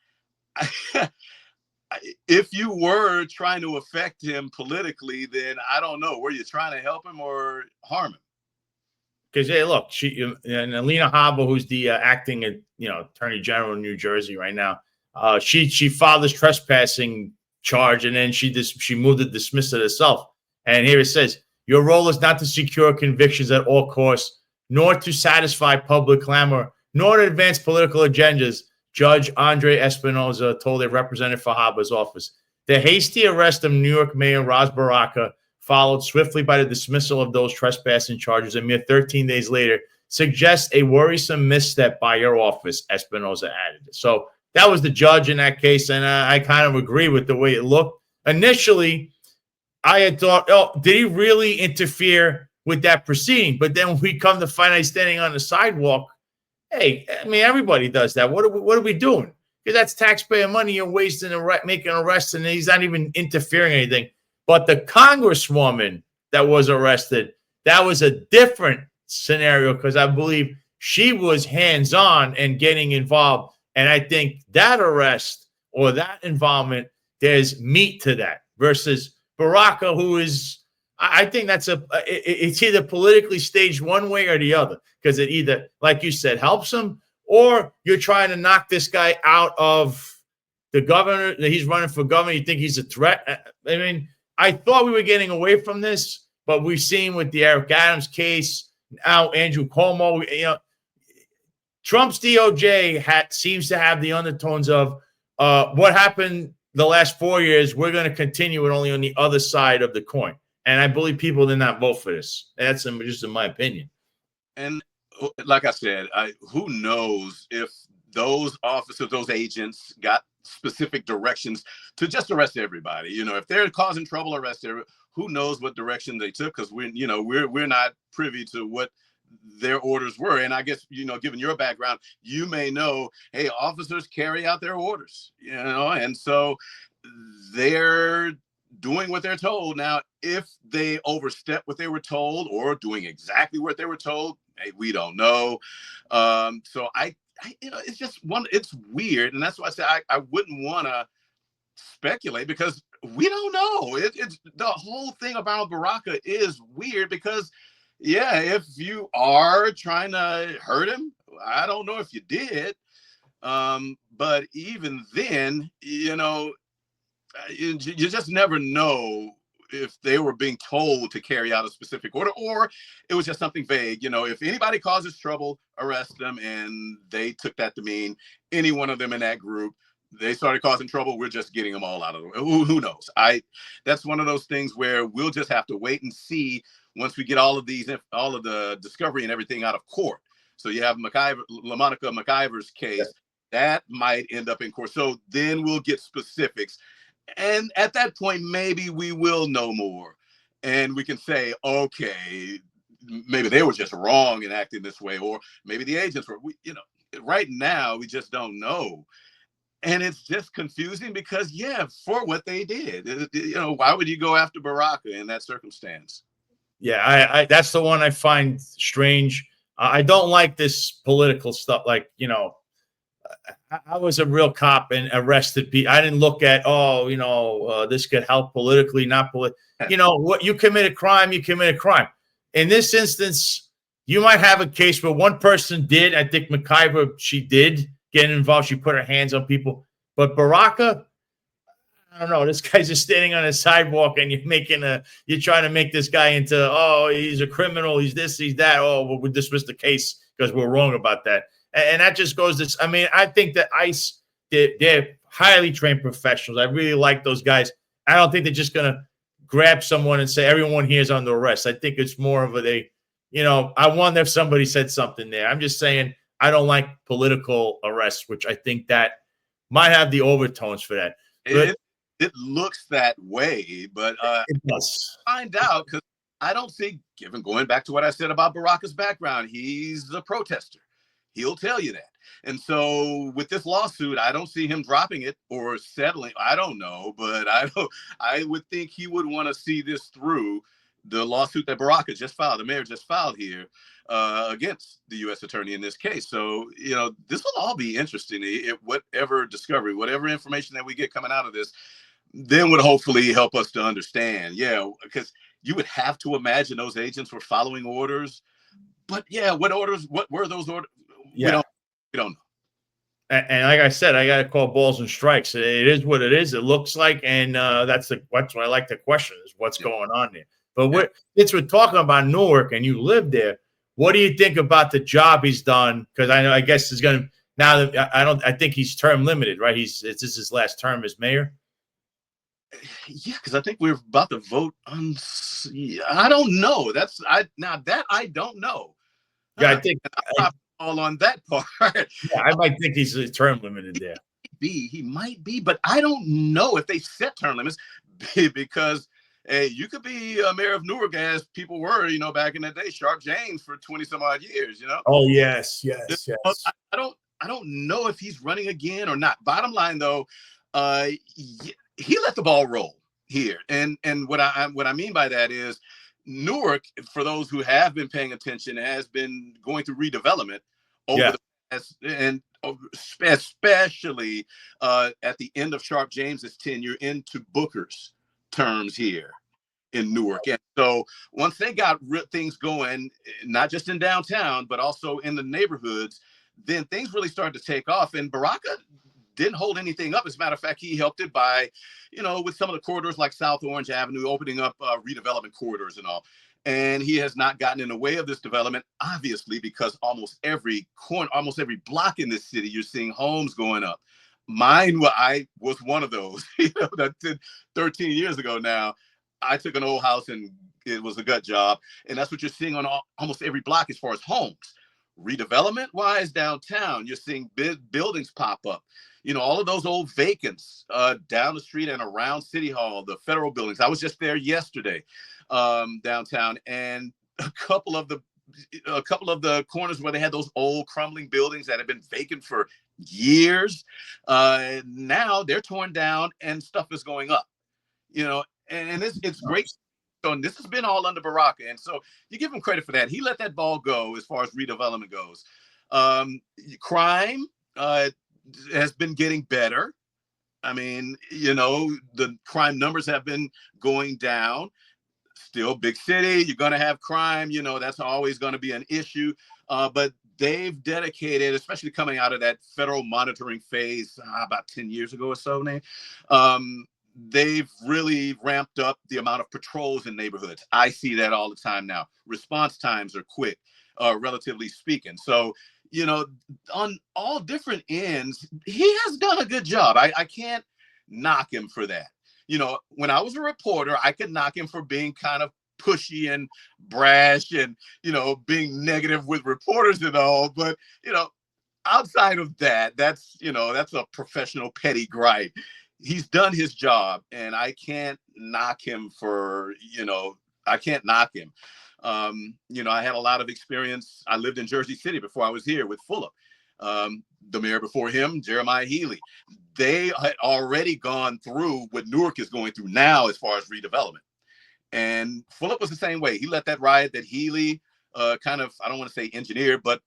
If you were trying to affect him politically, then I don't know. Were you trying to help him or harm him? Because, hey, look, and Alina Habba, who's the acting, attorney general in New Jersey right now, she filed this trespassing charge, and then she moved to dismiss it herself. And here it says, your role is not to secure convictions at all costs, nor to satisfy public clamor, nor to advance political agendas, Judge Andre Espinoza told a representative for Habba's office. The hasty arrest of New York Mayor Ras Baraka, followed swiftly by the dismissal of those trespassing charges a mere 13 days later, suggests a worrisome misstep by your office, Espinoza added. So that was the judge in that case, and I kind of agree with the way it looked. Initially, I had thought, did he really interfere with that proceeding? But then when we come to find out he's standing on the sidewalk, hey, I mean, everybody does that. What are we doing? Because that's taxpayer money you're wasting making arrests, and he's not even interfering in anything. But the congresswoman that was arrested, that was a different scenario, because I believe she was hands-on and getting involved. And I think that arrest or that involvement, there's meat to that versus Baraka, who is, I think it's either politically staged one way or the other, because it either, like you said, helps him, or you're trying to knock this guy out of the governor. He's running for governor. You think he's a threat? I mean, I thought we were getting away from this, but we've seen with the Eric Adams case, now Andrew Cuomo, Trump's DOJ seems to have the undertones of what happened the last 4 years. We're going to continue it only on the other side of the coin. And I believe people did not vote for this. That's just in my opinion. And like I said, who knows if those officers, those agents got specific directions to just arrest everybody. If they're causing trouble, arrest everybody. Who knows what direction they took, because we're not privy to what their orders were. And I guess, given your background, you may know, hey, officers carry out their orders, and so they're doing what they're told. Now, if they overstep what they were told or doing exactly what they were told, hey, we don't know. So it's just it's weird. And that's why I say I wouldn't want to speculate, because we don't know. It's the whole thing about Baraka is weird, because yeah, if you are trying to hurt him, I don't know if you did. But even then, you just never know if they were being told to carry out a specific order, or it was just something vague. If anybody causes trouble, arrest them. And they took that to mean any one of them in that group, they started causing trouble, we're just getting them all out of the way. Who knows? That's one of those things where we'll just have to wait and see once we get all of the discovery and everything out of court. So you have LaMonica McIver's case that might end up in court. So then we'll get specifics. And at that point, maybe we will know more, and we can say, okay, maybe they were just wrong in acting this way, or maybe the agents were, right now we just don't know. And it's just confusing because, for what they did, why would you go after Baraka in that circumstance? Yeah, that's the one I find strange. I don't like this political stuff. Like, I was a real cop and arrested people. I didn't look at, this could help politically, not politically. What you commit a crime, you commit a crime. In this instance, you might have a case where one person did. I think McIver, she did get involved. She put her hands on people. But Baraka, I don't know. This guy's just standing on a sidewalk, and you're trying to make this guy into, oh, he's a criminal, he's this, he's that. Oh, well, we dismiss the case because we're wrong about that. And that just goes to, I mean, I think that ICE, they're highly trained professionals. I really like those guys. I don't think they're just going to grab someone and say, everyone here is under arrest. I think it's more of I wonder if somebody said something there. I'm just saying, I don't like political arrests, which I think that might have the overtones for that. But it looks that way, but it does. Find out, because I don't think, given going back to what I said about Baraka's background, he's a protester. He'll tell you that. And so with this lawsuit, I don't see him dropping it or settling. I don't know, but I would think he would want to see this through. The lawsuit that Baraka just filed, the mayor just filed here against the U.S. attorney in this case. So, this will all be interesting. Whatever discovery, whatever information that we get coming out of this, then would hopefully help us to understand. Yeah, because you would have to imagine those agents were following orders. But yeah, what were those orders? Yeah. We don't know. And like I said, I got to call balls and strikes. It is what it is. It looks like, and that's what I like to question is what's going on there. But since we're talking about Newark and you live there, what do you think about the job he's done? Because I guess he's going to now. I think he's term limited, right? This is his last term as mayor. Yeah, because I think we're about to vote on. I don't know. I don't know. Yeah, I think I'm all on that part. Yeah, I might think he's term limited there. He might be, but I don't know if they set term limits because. Hey, you could be a mayor of Newark as people were, back in the day, Sharp James for 20 some odd years, Oh, yes. I don't know if he's running again or not. Bottom line, though, he let the ball roll here. And what I mean by that is Newark, for those who have been paying attention, has been going through redevelopment over the past, and especially at the end of Sharp James's tenure into Booker's terms here in Newark. And so once they got things going, not just in downtown, but also in the neighborhoods, then things really started to take off. And Baraka didn't hold anything up. As a matter of fact, he helped it by, with some of the corridors like South Orange Avenue, opening up redevelopment corridors and all. And he has not gotten in the way of this development, obviously, because almost every corner, almost every block in this city, you're seeing homes going up. Mine, I was one of those, that 13 years ago now. I took an old house and it was a gut job. And that's what you're seeing on almost every block as far as homes. Redevelopment-wise, downtown, you're seeing big buildings pop up. All of those old vacants down the street and around City Hall, the federal buildings. I was just there yesterday downtown, and a couple of the corners where they had those old crumbling buildings that have been vacant for years. Now they're torn down and stuff is going up, and it's great. So, and this has been all under Baraka. And so you give him credit for that. He let that ball go as far as redevelopment goes. Crime has been getting better. I mean, the crime numbers have been going down. Still big city, you're going to have crime, that's always going to be an issue. But they've dedicated, especially coming out of that federal monitoring phase about 10 years ago or so, they've really ramped up the amount of patrols in neighborhoods. I see that all the time now. Response times are quick, relatively speaking. So, on all different ends, he has done a good job. I can't knock him for that. When I was a reporter, I could knock him for being kind of pushy and brash and, being negative with reporters and all. But, outside of that, that's a professional petty gripe. He's done his job, and I can't knock him for, I can't knock him. I had a lot of experience. I lived in Jersey City before I was here with Fulop. The mayor before him, Jeremiah Healy. They had already gone through what Newark is going through now as far as redevelopment. And Fulop was the same way. He let that ride that Healy kind of, I don't want to say engineered, but,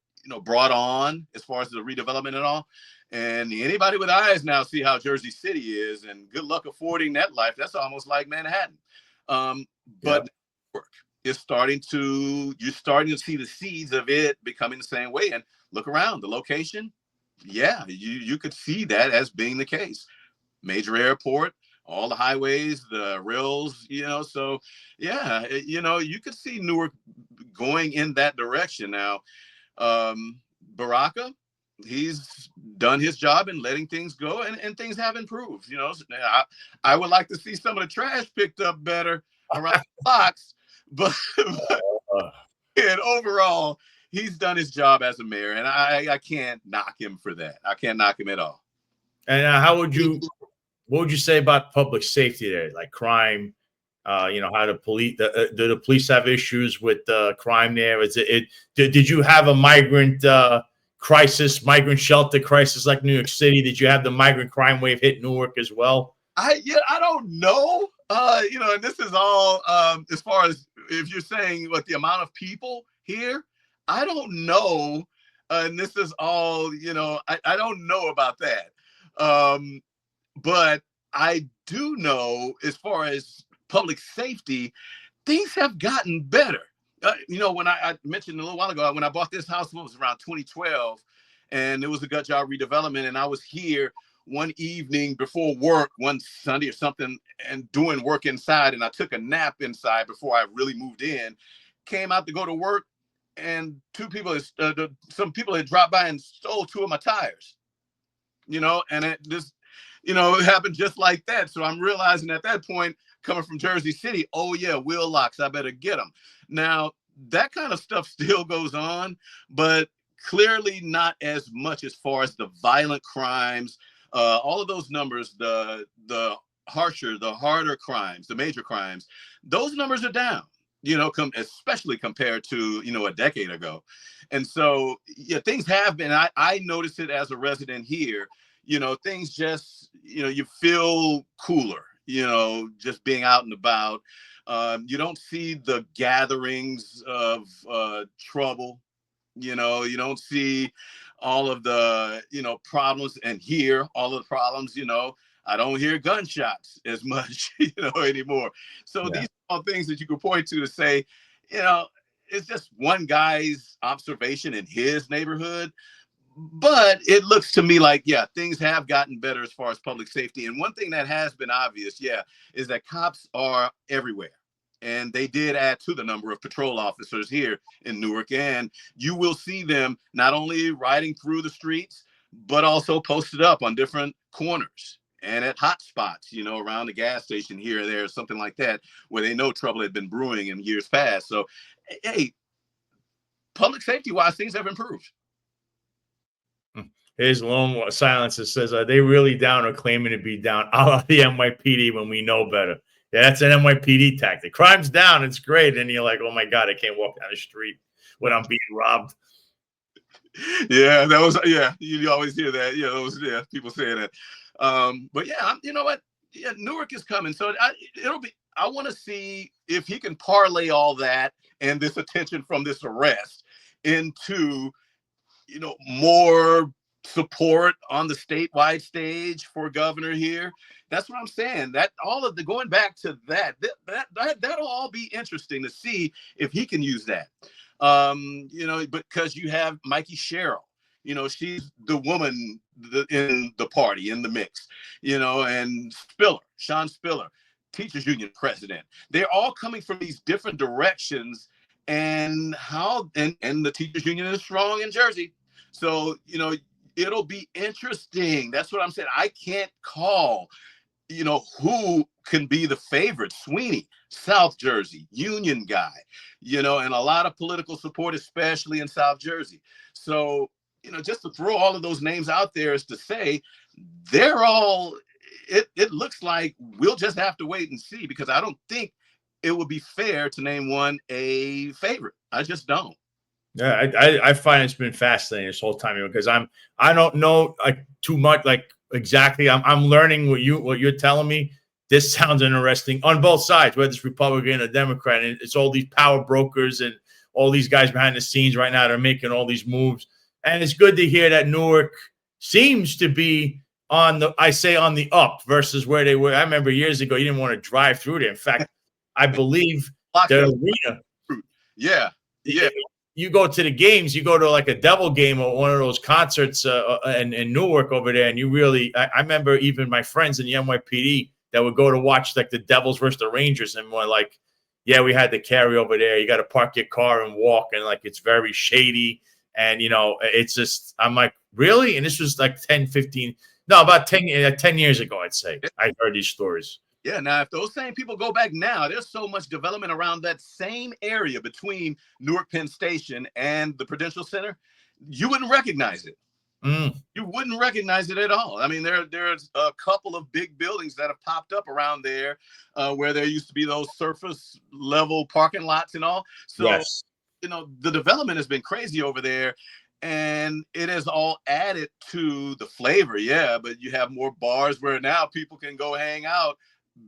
brought on as far as the redevelopment and all. And anybody with eyes now see how Jersey City is, and good luck affording that life. That's almost like Manhattan. But Newark is starting to see the seeds of it becoming the same way. And look around the location. Yeah, you could see that as being the case. Major airport all the highways, the rails, so yeah, you could see Newark going in that direction. Now, Baraka, he's done his job in letting things go, and things have improved. I would like to see some of the trash picked up better around the blocks, but and overall, he's done his job as a mayor, and I can't knock him for that. I can't knock him at all. And what would you say about public safety there, like crime? How the police, do the police have issues with crime there? Did you have a migrant shelter crisis like New York City? Did you have the migrant crime wave hit Newark as well? I don't know. And this is all as far as if you're saying what the amount of people here, I don't know. And this is all, I don't know about that. But I do know as far as public safety, things have gotten better. When I mentioned a little while ago, when I bought this house, it was around 2012, and it was a gut job redevelopment. And I was here one evening before work, one Sunday or something, and doing work inside. And I took a nap inside before I really moved in, came out to go to work, and some people had dropped by and stole 2 of my tires, and it happened just like that. So I'm realizing at that point, coming from Jersey City, oh yeah, wheel locks, I better get them. Now, that kind of stuff still goes on, but clearly not as much as far as the violent crimes, all of those numbers, the harder crimes, the major crimes, those numbers are down, especially compared to, a decade ago. And so, yeah, things have been, I noticed it as a resident here, things just, you feel cooler, just being out and about. You don't see the gatherings of trouble, you don't see all of the, problems, and hear all of the problems, I don't hear gunshots as much, anymore. So these are all things that you could point to say, it's just one guy's observation in his neighborhood. But it looks to me like, things have gotten better as far as public safety. And one thing that has been obvious, is that cops are everywhere. And they did add to the number of patrol officers here in Newark. And you will see them not only riding through the streets, but also posted up on different corners and at hot spots, around the gas station here or there, something like that, where they know trouble had been brewing in years past. So, hey, public safety-wise, things have improved. Here's lone silence that says, are they really down or claiming to be down? A la the NYPD when we know better. Yeah, that's an NYPD tactic. Crime's down, it's great. And you're like, oh my God, I can't walk down the street when I'm being robbed. Yeah, you always hear that. People saying that. But yeah, you know what? Yeah, Newark is coming. So I want to see if he can parlay all that and this attention from this arrest into, more support on the statewide stage for governor here. That's what I'm saying. That all of the going back to that'll all be interesting to see if he can use that. Because you have Mikey Sherrill, she's the woman in the party, in the mix, and Sean Spiller, teachers union president. They're all coming from these different directions, and the teachers union is strong in Jersey. So, it'll be interesting. That's what I'm saying. I can't call, who can be the favorite. Sweeney, South Jersey, union guy, and a lot of political support, especially in South Jersey. So, just to throw all of those names out there is to say they're all, it looks like we'll just have to wait and see, because I don't think it would be fair to name one a favorite. I just don't. Yeah, I find it's been fascinating this whole time, because I don't know too much, exactly. I'm learning what you're telling me. This sounds interesting on both sides, whether it's Republican or Democrat. And it's all these power brokers and all these guys behind the scenes right now that are making all these moves. And it's good to hear that Newark seems to be on the up versus where they were. I remember years ago, you didn't want to drive through there. In fact, I believe the arena. Yeah. You go to the games, you go to like a Devil game or one of those concerts in Newark over there, and you really, I remember even my friends in the NYPD that would go to watch like the Devils versus the Rangers, and we're like, yeah, we had to carry over there. You got to park your car and walk, and like it's very shady. And, it's just, I'm like, really? And this was like 10, 15, no, about 10 years ago, I'd say. I heard these stories. Yeah, now if those same people go back now, there's so much development around that same area between Newark Penn Station and the Prudential Center, you wouldn't recognize it. You wouldn't recognize it at all. I mean, there's a couple of big buildings that have popped up around there where there used to be those surface level parking lots and all. So, yes. The development has been crazy over there, and it has all added to the flavor. Yeah, but you have more bars where now people can go hang out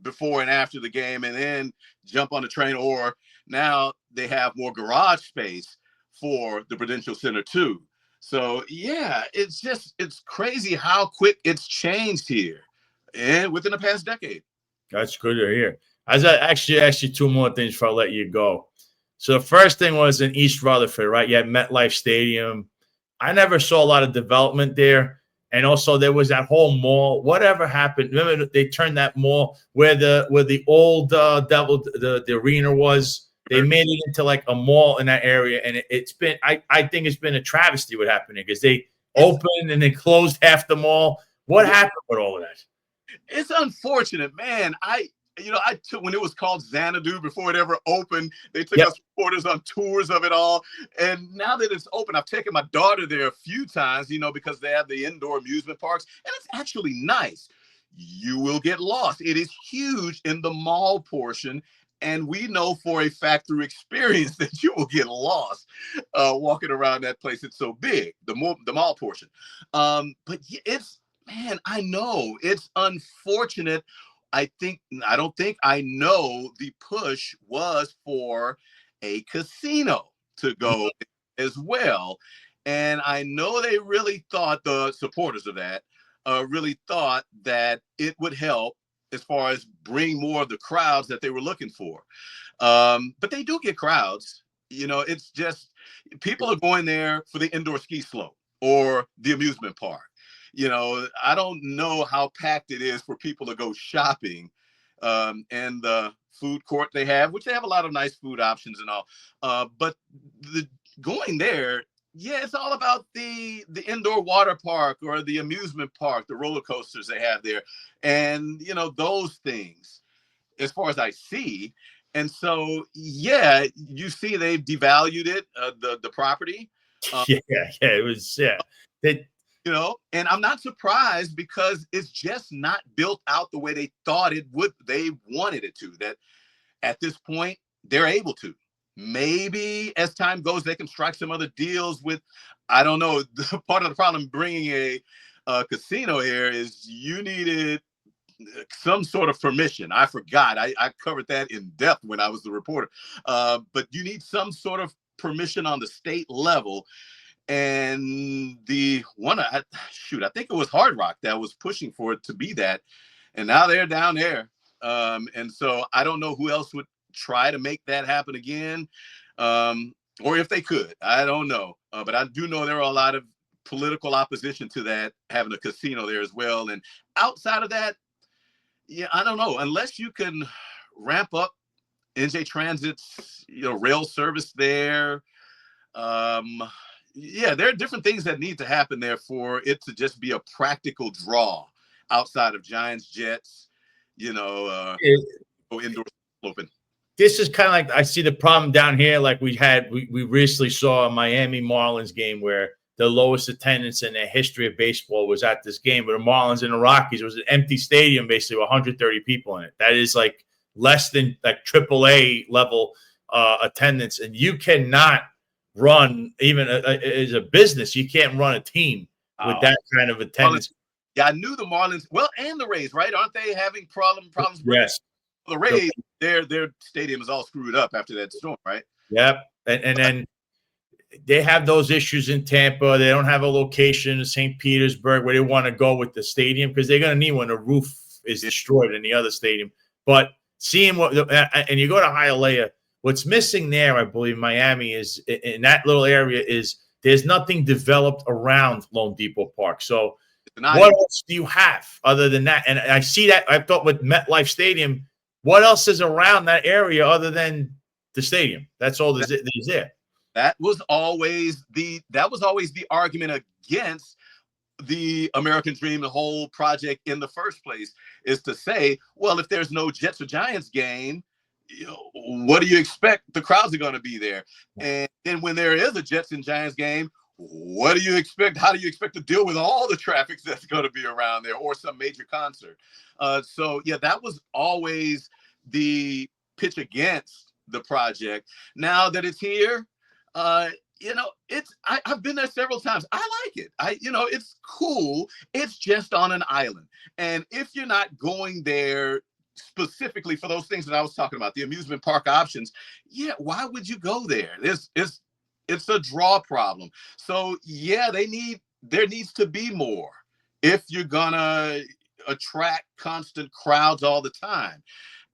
before and after the game and then jump on the train, or now they have more garage space for the Prudential Center too. So yeah, it's crazy how quick it's changed here and within the past decade. That's good to hear. I actually asked you two more things before I let you go. So the first thing was in East Rutherford, right? You had MetLife Stadium. I never saw a lot of development there. And also there was that whole mall. Whatever happened? Remember they turned that mall where the old the arena was. They made it into like a mall in that area, and it's been I think it's been a travesty what happened there because they opened and they closed half the mall. What happened with all of that? It's unfortunate, man. I took when it was called Xanadu before it ever opened. They took us reporters on tours of it all, and now that it's open, I've taken my daughter there a few times. Because they have the indoor amusement parks, and it's actually nice. You will get lost. It is huge in the mall portion. And we know for a fact through experience that you will get lost walking around that place. It's so big, the mall portion. But I know it's unfortunate. I know the push was for a casino to go as well. And I know they really thought, the supporters of that really thought that it would help as far as bring more of the crowds that they were looking for. But they do get crowds. It's just people are going there for the indoor ski slope or the amusement park. I don't know how packed it is for people to go shopping and the food court they have, which they have a lot of nice food options and all. But going there, yeah, it's all about the indoor water park or the amusement park, the roller coasters they have there. And, those things as far as I see. And so, yeah, you see they've devalued it, the property. It was, and I'm not surprised because it's just not built out the way they thought it would. They wanted it to. That at this point, they're able to. Maybe as time goes, they can strike some other deals with, I don't know. Part of the problem bringing a casino here is you needed some sort of permission. I forgot. I covered that in depth when I was the reporter. But you need some sort of permission on the state level. And the one, I think it was Hard Rock that was pushing for it to be that. And now they're down there. And so I don't know who else would try to make that happen again. Or if they could, I don't know. But I do know there are a lot of political opposition to that, having a casino there as well. And outside of that, yeah, I don't know. Unless you can ramp up NJ Transit's, rail service there. Yeah, there are different things that need to happen there for it to just be a practical draw outside of Giants, Jets, indoor open. This is kind of like I see the problem down here. Like we recently saw a Miami Marlins game where the lowest attendance in the history of baseball was at this game. But the Marlins and the Rockies, it was an empty stadium, basically with 130 people in it. That is like less than like AAA level attendance. And you cannot run even as a business. You can't run a team with that kind of attendance. Yeah, I knew the Marlins. Well, and the Rays, right? Aren't they having problems? Yes. The Rays, their stadium is all screwed up after that storm, right? Yep. And then they have those issues in Tampa. They don't have a location in St. Petersburg where they want to go with the stadium because they're going to need when the roof is destroyed in the other stadium. But seeing and you go to Hialeah, what's missing there, I believe, Miami is in that little area is there's nothing developed around Lone Depot Park. So What else do you have other than that? And I see that. I thought with MetLife Stadium, what else is around that area other than the stadium? That's all there's there. That was always the argument against the American Dream, the whole project in the first place, is to say, well, if there's no Jets or Giants game, what do you expect? The crowds are going to be there. And then when there is a Jets and Giants game, what do you expect? How do you expect to deal with all the traffic that's going to be around there, or some major concert? So yeah, that was always the pitch against the project. Now that it's here, I've been there several times. I like it. It's cool. It's just on an island. And if you're not going there specifically for those things that I was talking about, the amusement park options, why would you go there? It's a draw problem. So yeah, there needs to be more if you're gonna attract constant crowds all the time.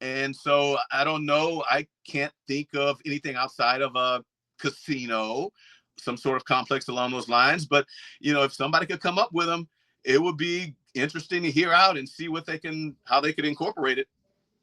And so I don't know. I can't think of anything outside of a casino, some sort of complex along those lines. But if somebody could come up with them, it would be interesting to hear out and see how they could incorporate it.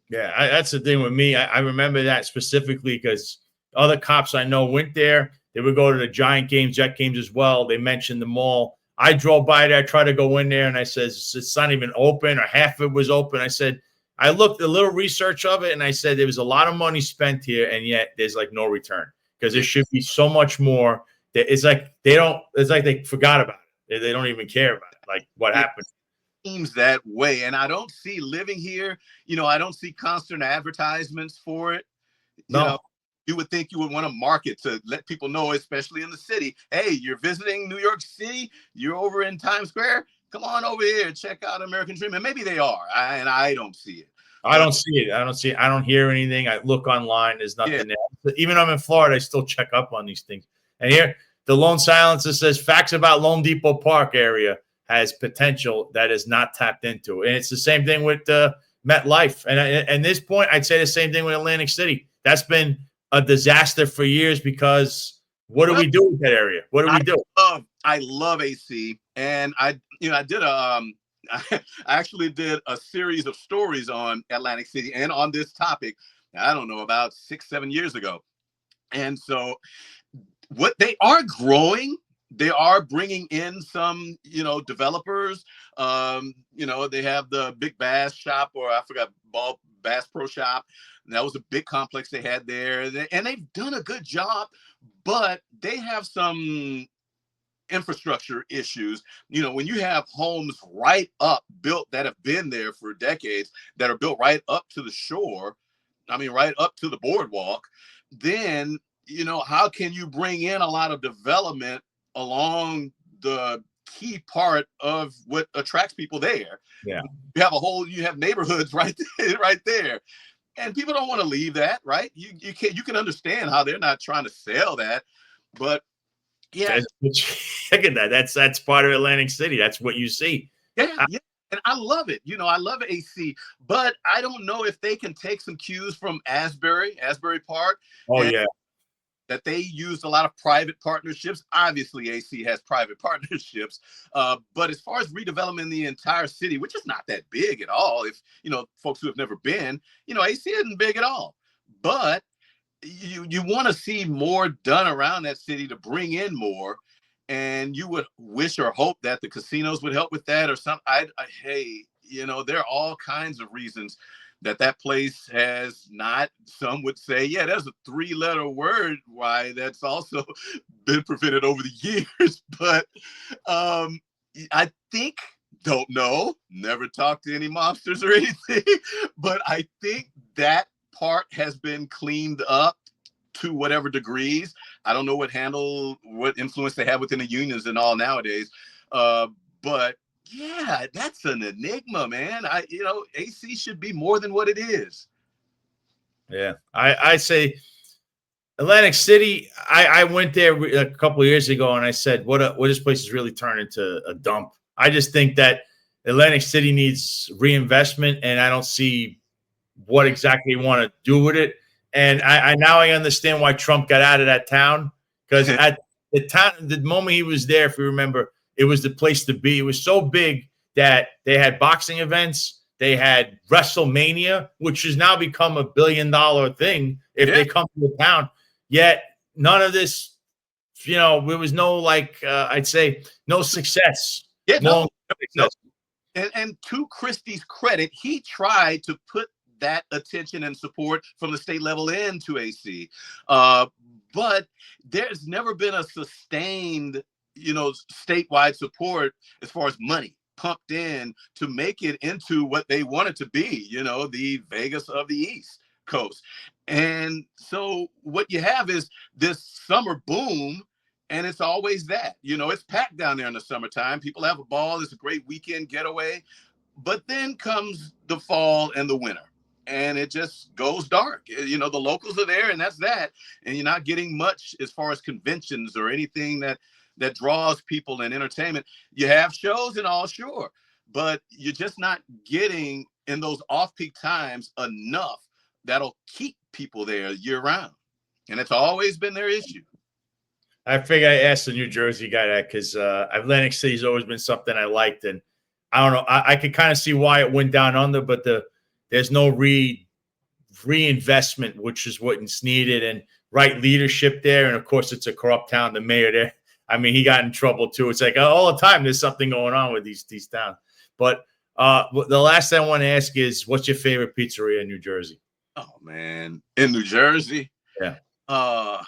Yeah, that's the thing with me. I remember that specifically because other cops I know went there. They would go to the Giant games, Jet games as well. They mentioned the mall. I drove by there, I tried to go in there, and I said, it's not even open, or half of it was open. I said, I looked a little research of it, and I said there was a lot of money spent here, and yet there's like no return, because there should be so much more. It's like they forgot about it. They don't even care about it, like what happened. Seems that way, and I don't see living here. I don't see constant advertisements for it. You would think you would want to market to let people know, especially in the city. Hey, you're visiting New York City. You're over in Times Square. Come on over here, check out American Dream. And maybe they are, and I don't see it. I don't see it. I don't hear anything. I look online. There's nothing there. Even though I'm in Florida, I still check up on these things. And here, the Lone Silencer says facts about Lone Depot Park area has potential that is not tapped into. And it's the same thing with MetLife. And at this point, I'd say the same thing with Atlantic City. That's been a disaster for years, because what do we do with that area? What do we do? I love AC, and I actually did a series of stories on Atlantic City and on this topic, I don't know, about 6-7 years ago. And so what they are growing, they are bringing in some, developers. They have the Big Bass Shop, or I forgot, Bass Pro Shop. That was a big complex they had there, and they've done a good job, but they have some infrastructure issues. When you have homes built that have been there for decades, that are built right up to the shore, right up to the boardwalk, then, how can you bring in a lot of development along the key part of what attracts people there? Yeah. You have neighborhoods right there. And people don't want to leave that, right? You can understand how they're not trying to sell that, but yeah. Look at that. That's part of Atlantic City. That's what you see. Yeah. And I love it. I love AC, but I don't know if they can take some cues from Asbury Park. Oh, yeah. That they used a lot of private partnerships. Obviously, AC has private partnerships. But as far as redeveloping the entire city, which is not that big at all, if, folks who have never been, AC isn't big at all. But you want to see more done around that city to bring in more. And you would wish or hope that the casinos would help with that or something. There are all kinds of reasons that place has not. Some would say, there's a 3-letter word why that's also been prevented over the years. But I think, don't know, never talked to any mobsters or anything, but I think that part has been cleaned up to whatever degrees. I don't know what influence they have within the unions and all nowadays. But yeah, that's an enigma, man. AC should be more than what it is. Yeah, I say Atlantic City. I went there a couple of years ago, and I said, "What this place has really turned into a dump." I just think that Atlantic City needs reinvestment, and I don't see what exactly you want to do with it. And I now understand why Trump got out of that town, because at the moment he was there, if you remember, it was the place to be. It was so big that they had boxing events. They had WrestleMania, which has now become $1 billion thing if they come to the town. Yet none of this, there was no I'd say no success. Yeah, no. Success. And to Christie's credit, he tried to put that attention and support from the state level into AC. But there's never been a sustained, statewide support as far as money pumped in to make it into what they want it to be, the Vegas of the East Coast. And so what you have is this summer boom, and it's always that, it's packed down there in the summertime. People have a ball. It's a great weekend getaway. But then comes the fall and the winter, and it just goes dark. The locals are there, and that's that. And you're not getting much as far as conventions or anything that draws people and entertainment. You have shows and all, sure, but you're just not getting in those off-peak times enough that'll keep people there year round. And it's always been their issue. I figure I asked the New Jersey guy that because Atlantic City's always been something I liked, and I don't know. I could kind of see why it went down under, but there's no reinvestment, which is what's needed, and right leadership there. And of course, it's a corrupt town. The mayor there, I mean, he got in trouble too. It's like all the time there's something going on with these towns. But the last thing I want to ask is, what's your favorite pizzeria in New Jersey? Oh man, in New Jersey, yeah. The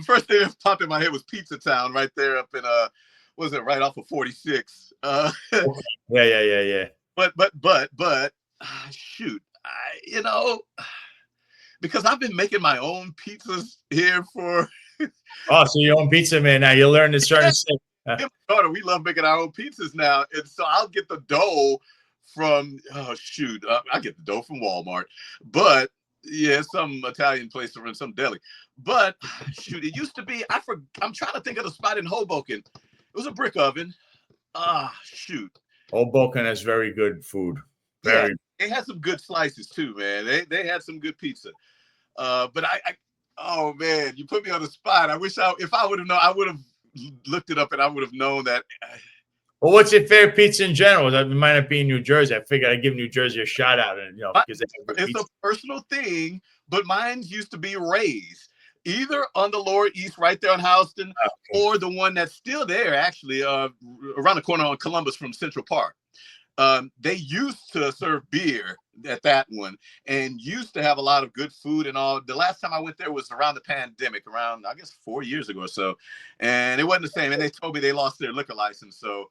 first thing that popped in my head was Pizza Town right there up in was it right off of 46? Yeah. But shoot, because I've been making my own pizzas here for. Oh, so you own pizza man now? You learn to start to say. My daughter, we love making our own pizzas now, and so I'll get the dough from. I get the dough from Walmart, but. Yeah, some Italian place or in some deli. But shoot, it used to be, I'm trying to think of the spot in Hoboken. It was a brick oven. Shoot. Hoboken has very good food. They had some good slices too, man. They had some good pizza. But oh man, you put me on the spot. I wish if I would have known, I would have looked it up and I would have known that. Well, what's your favorite pizza in general? It might not be in New Jersey. I figured I'd give New Jersey a shout out, and because it's a personal thing. But mine used to be Ray's, either on the Lower East, right there on Houston, or the one that's still there, actually, around the corner on Columbus from Central Park. They used to serve beer at that one, and used to have a lot of good food and all. The last time I went there was around the pandemic, around I guess 4 years ago or so, and it wasn't the same. And they told me they lost their liquor license, so.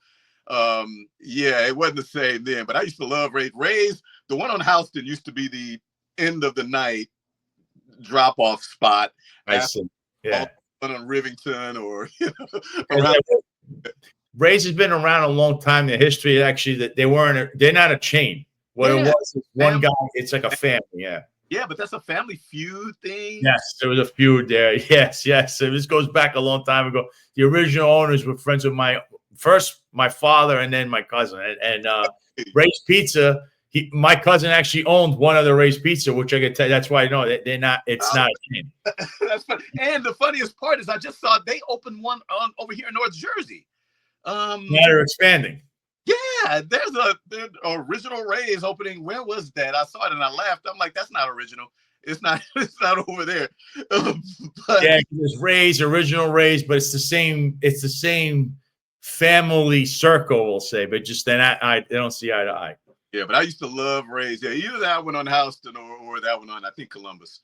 It wasn't the same then, but I used to love Ray's. The one on Houston used to be the end of the night drop-off spot. I see. Yeah. On Rivington or Ray's has been around a long time. The history actually that they're not a chain. What it was is one guy. It's like a family. Yeah. Yeah, but that's a family feud thing. Yes, there was a feud there. Yes. So this goes back a long time ago. The original owners were friends with my father and then my cousin. And Ray's Pizza, my cousin actually owned one of the Ray's Pizza, which I could tell you. That's why I know that they're not. It's not a chain. That's funny. And the funniest part is I just saw they opened one over here in North Jersey. Now they're expanding. Yeah, there's the original Ray's opening. Where was that? I saw it and I laughed. I'm like, that's not original. It's not over there. But, yeah, there's Ray's, original Ray's, but it's the same. It's the same family circle, we'll say, but just they don't see eye to eye. Yeah, but I used to love Ray's. Yeah, either that one on Houston or that one on, I think, Columbus.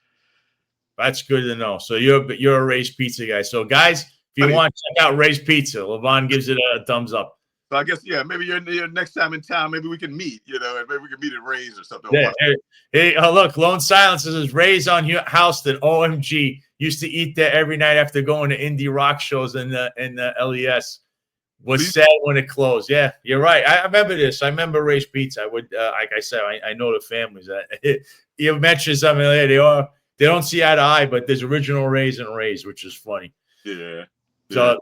That's good to know. So you're a Ray's Pizza guy. So guys, if you want to check out Ray's Pizza, Levon gives it a thumbs up. So I guess, maybe you're next time in town, maybe we can meet, and maybe we can meet at Ray's or something. Yeah. Hey, look, Lone Silence says Ray's on Houston. OMG, used to eat there every night after going to indie rock shows in the LES. Was sad when it closed. Yeah, you're right. I remember this. I remember Ray's Pizza. I would, like I said, I know the families. You mentioned something there. They don't see eye to eye, but there's original Ray's and Ray's, which is funny. Yeah. So,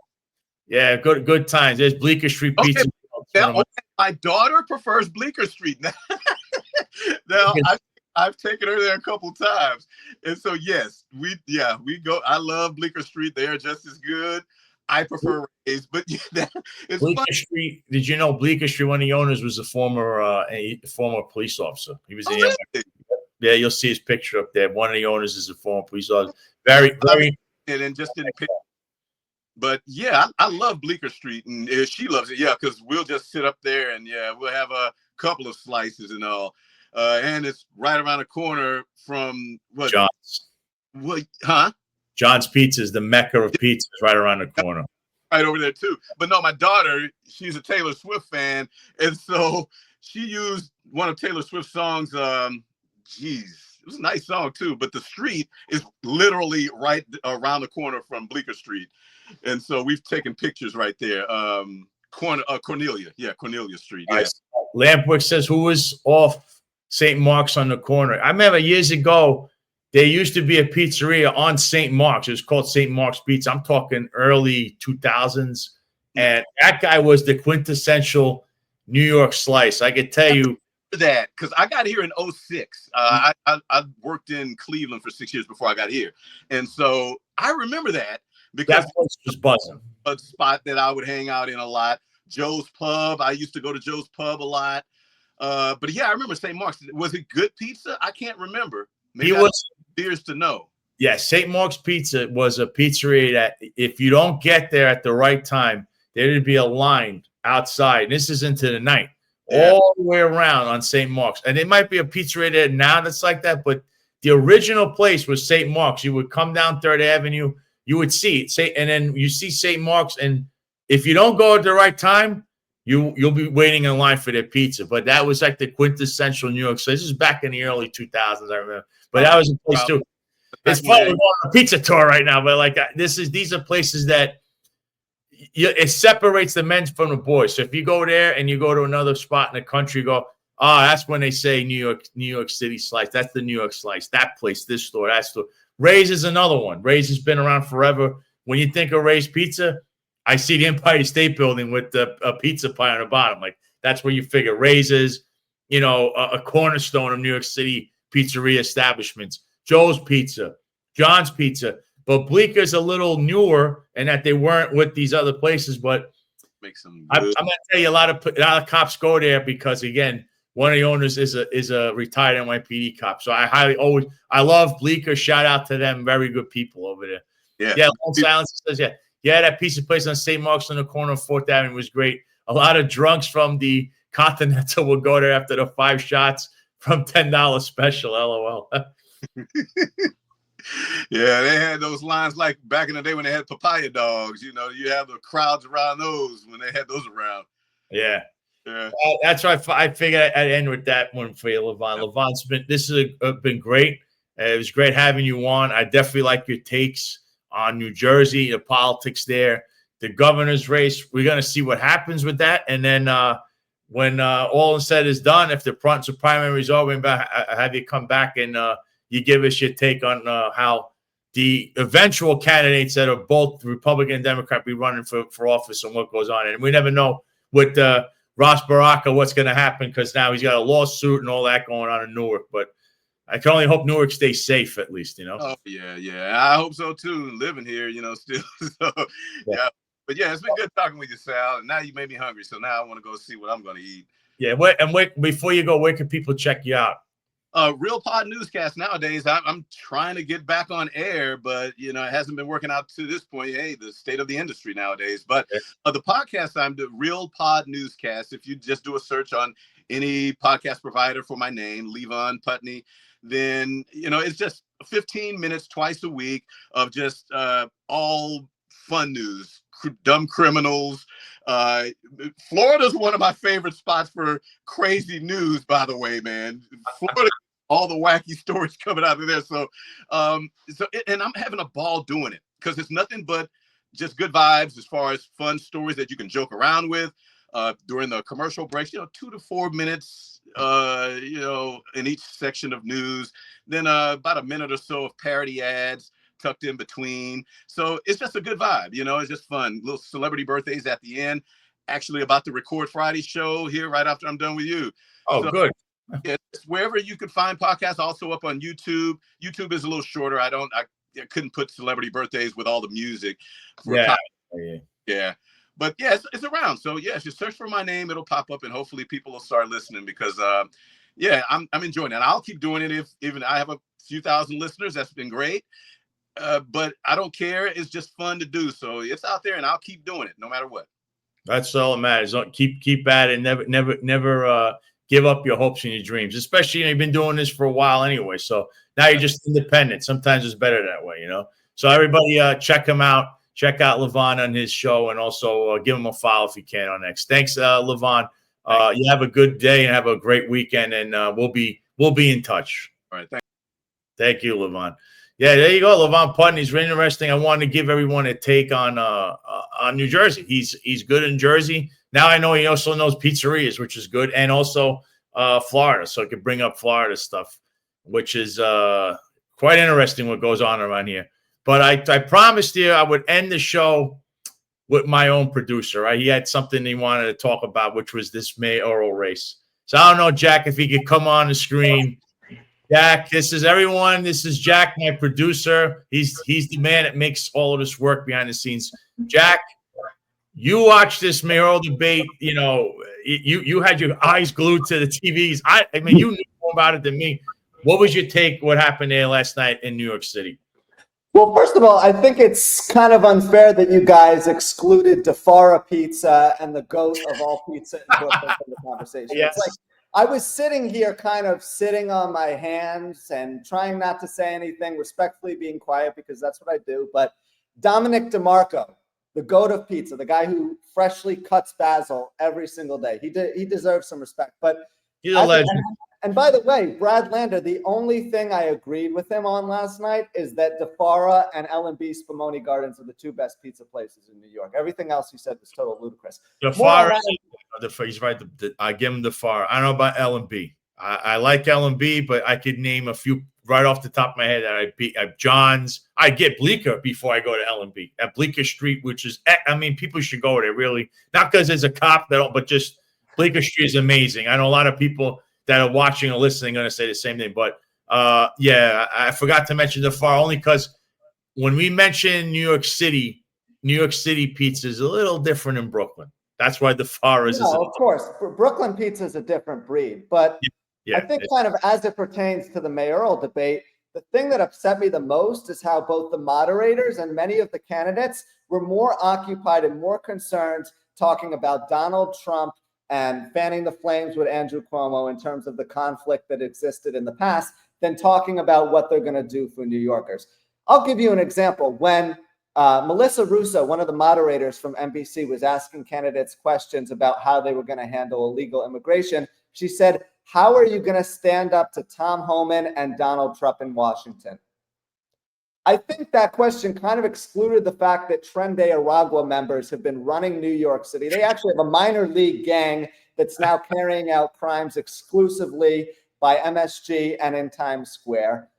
yeah, good times. There's Bleecker Street Pizza. My daughter prefers Bleecker Street now. I've taken her there a couple times, and so yes, we go. I love Bleecker Street. They are just as good. I prefer Ray's, but yeah, it's Bleecker fun. Street. Did you know Bleecker Street? One of the owners was a former police officer. He was in the Really? Yeah, you'll see his picture up there. One of the owners is a former police officer. Very. And then just didn't pick. But yeah, I love Bleecker Street, and she loves it. Yeah, because we'll just sit up there, and yeah, we'll have a couple of slices and all. And it's right around the corner from what? John's. What? Huh? John's Pizza is the mecca of pizzas, right around the corner. Right over there too. But no, my daughter, she's a Taylor Swift fan, and so she used one of Taylor Swift's songs. It was a nice song too. But the street is literally right around the corner from Bleecker Street, and so we've taken pictures right there. Cornelia Street. Yeah. Nice. Lampwick says, who was off St. Mark's on the corner? I remember years ago, there used to be a pizzeria on St. Mark's. It was called St. Mark's Pizza. I'm talking early 2000s. And that guy was the quintessential New York slice. I could tell you that because I got here in 06. I worked in Cleveland for 6 years before I got here. And so I remember that because that place was buzzing. A spot that I would hang out in a lot. Joe's Pub. I used to go to Joe's Pub a lot. But yeah, I remember St. Mark's. Was it good pizza? I can't remember. Maybe years to know. Yeah, St. Mark's Pizza was a pizzeria that if you don't get there at the right time, there'd be a line outside. This is into the night, all the way around on St. Mark's. And it might be a pizzeria there now that's like that, but the original place was St. Mark's. You would come down 3rd Avenue, you would see it, and then you see St. Mark's, and if you don't go at the right time, you'll be waiting in line for their pizza. But that was like the quintessential New York. So this is back in the early 2000s, I remember. But that was a place too. It's fun. We're going on a pizza tour right now, but like these are places that it separates the men from the boys. So if you go there and you go to another spot in the country, you go, that's when they say New York City slice. That's the New York slice. That place, this store, that store. Ray's is another one. Ray's has been around forever. When you think of Ray's Pizza, I see the Empire State Building with a pizza pie on the bottom. Like that's where you figure Ray's is, a cornerstone of New York City pizzeria establishments. Joe's Pizza, John's Pizza. But Bleeker's a little newer in that they weren't with these other places. But I'm going to tell you, a lot of cops go there because, again, one of the owners is a retired NYPD cop. So I love Bleecker. Shout out to them. Very good people over there. Yeah. Long Silence says, yeah, that pizza place on St. Mark's on the corner of 4th Avenue was great. A lot of drunks from the Continental will go there after the 5 shots from $10 special. LOL. Yeah, they had those lines like back in the day when they had papaya dogs. You have the crowds around those when they had those around. Yeah. That's why I figured I'd end with that one for you, Levon. Levon's been great. It was great having you on. I definitely like your takes on New Jersey, the politics there, the governor's race. We're going to see what happens with that. And then when all is said is done, if the primary is over, I have you come back and you give us your take on how the eventual candidates that are both Republican and Democrat be running for office and what goes on. And we never know with Ross Baraka what's going to happen because now he's got a lawsuit and all that going on in Newark. But I can only hope Newark stays safe at least, Oh, yeah. I hope so, too, living here, still. So, yeah. But, yeah, it's been good talking with you, Sal. And now you made me hungry, so now I want to go see what I'm going to eat. Yeah, before you go, where can people check you out? Reel Pod Newscast nowadays. I'm trying to get back on air, but it hasn't been working out to this point. Hey, the state of the industry nowadays. But the podcast, I'm the Reel Pod Newscast. If you just do a search on any podcast provider for my name, Levon Putney, then it's just 15 minutes twice a week of just all fun news, dumb criminals. Florida's one of my favorite spots for crazy news, by the way, man. Florida, all the wacky stories coming out of there. So and I'm having a ball doing it because it's nothing but just good vibes as far as fun stories that you can joke around with during the commercial breaks, 2 to 4 minutes, in each section of news, then about a minute or so of parody ads tucked in between. So it's just a good vibe, it's just fun. Little celebrity birthdays at the end. Actually about to record Friday's show here right after I'm done with you. Oh, so, good. It's wherever you can find podcasts, also up on YouTube. YouTube is a little shorter. I couldn't put celebrity birthdays with all the music. Yeah. Yeah. But yeah, it's around. So yeah, just search for my name. It'll pop up and hopefully people will start listening because yeah, I'm enjoying it. I'll keep doing it if even I have a few thousand listeners. That's been great. But I don't care. It's just fun to do. So it's out there and I'll keep doing it no matter what. That's all that matters. Keep at it. Never give up your hopes and your dreams, especially you've been doing this for a while anyway. So now you're just independent. Sometimes it's better that way, So everybody check him out. Check out Levon on his show and also give him a follow if you can on X. Thanks, Levon. You have a good day and have a great weekend, and we'll be in touch. All right. Thank you, Levon. Yeah, there you go. Levon Putney is really interesting. I wanted to give everyone a take on New Jersey. He's good in Jersey. Now I know he also knows pizzerias, which is good, and also Florida. So I could bring up Florida stuff, which is quite interesting what goes on around here. But I promised you I would end the show with my own producer. Right? He had something he wanted to talk about, which was this mayoral race. So I don't know, Jack, if he could come on the screen. Jack, this is everyone. This is Jack, my producer. He's the man that makes all of this work behind the scenes. Jack, you watch this mayoral debate. You had your eyes glued to the TVs. I mean, you knew more about it than me. What was your take? What happened there last night in New York City? Well, first of all, I think it's kind of unfair that you guys excluded DeFara Pizza and the GOAT of all pizza in Brooklyn from the conversation. Yes. It's like I was sitting here kind of sitting on my hands and trying not to say anything, respectfully being quiet because that's what I do. But Dominic DeMarco, the GOAT of pizza, the guy who freshly cuts basil every single day, he deserves some respect. But he's a legend. And by the way, Brad Lander, the only thing I agreed with him on last night is that DeFara and L&B Spumoni Gardens are the two best pizza places in New York. Everything else he said was total ludicrous. DeFara, he's right. I give him DeFara. I don't know about L&B. I like L&B, but I could name a few right off the top of my head that I beat. John's. I get Bleecker before I go to L&B at Bleecker Street, which is, I mean, people should go there really, not because there's a cop but just Bleecker Street is amazing. I know a lot of people that are watching or listening going to say the same thing. But, yeah, I forgot to mention DeFara only because when we mention New York City pizza is a little different in Brooklyn. That's why DeFara is. No, of course. Brooklyn pizza is a different breed. But yeah, I think kind of as it pertains to the mayoral debate, the thing that upset me the most is how both the moderators and many of the candidates were more occupied and more concerned talking about Donald Trump and fanning the flames with Andrew Cuomo in terms of the conflict that existed in the past than talking about what they're going to do for New Yorkers. I'll give you an example. When Melissa Russo, one of the moderators from NBC, was asking candidates questions about how they were going to handle illegal immigration, she said, "How are you going to stand up to Tom Homan and Donald Trump in Washington?" I think that question kind of excluded the fact that Tren de Aragua members have been running New York City. They actually have a minor league gang that's now carrying out crimes exclusively by MSG and in Times Square.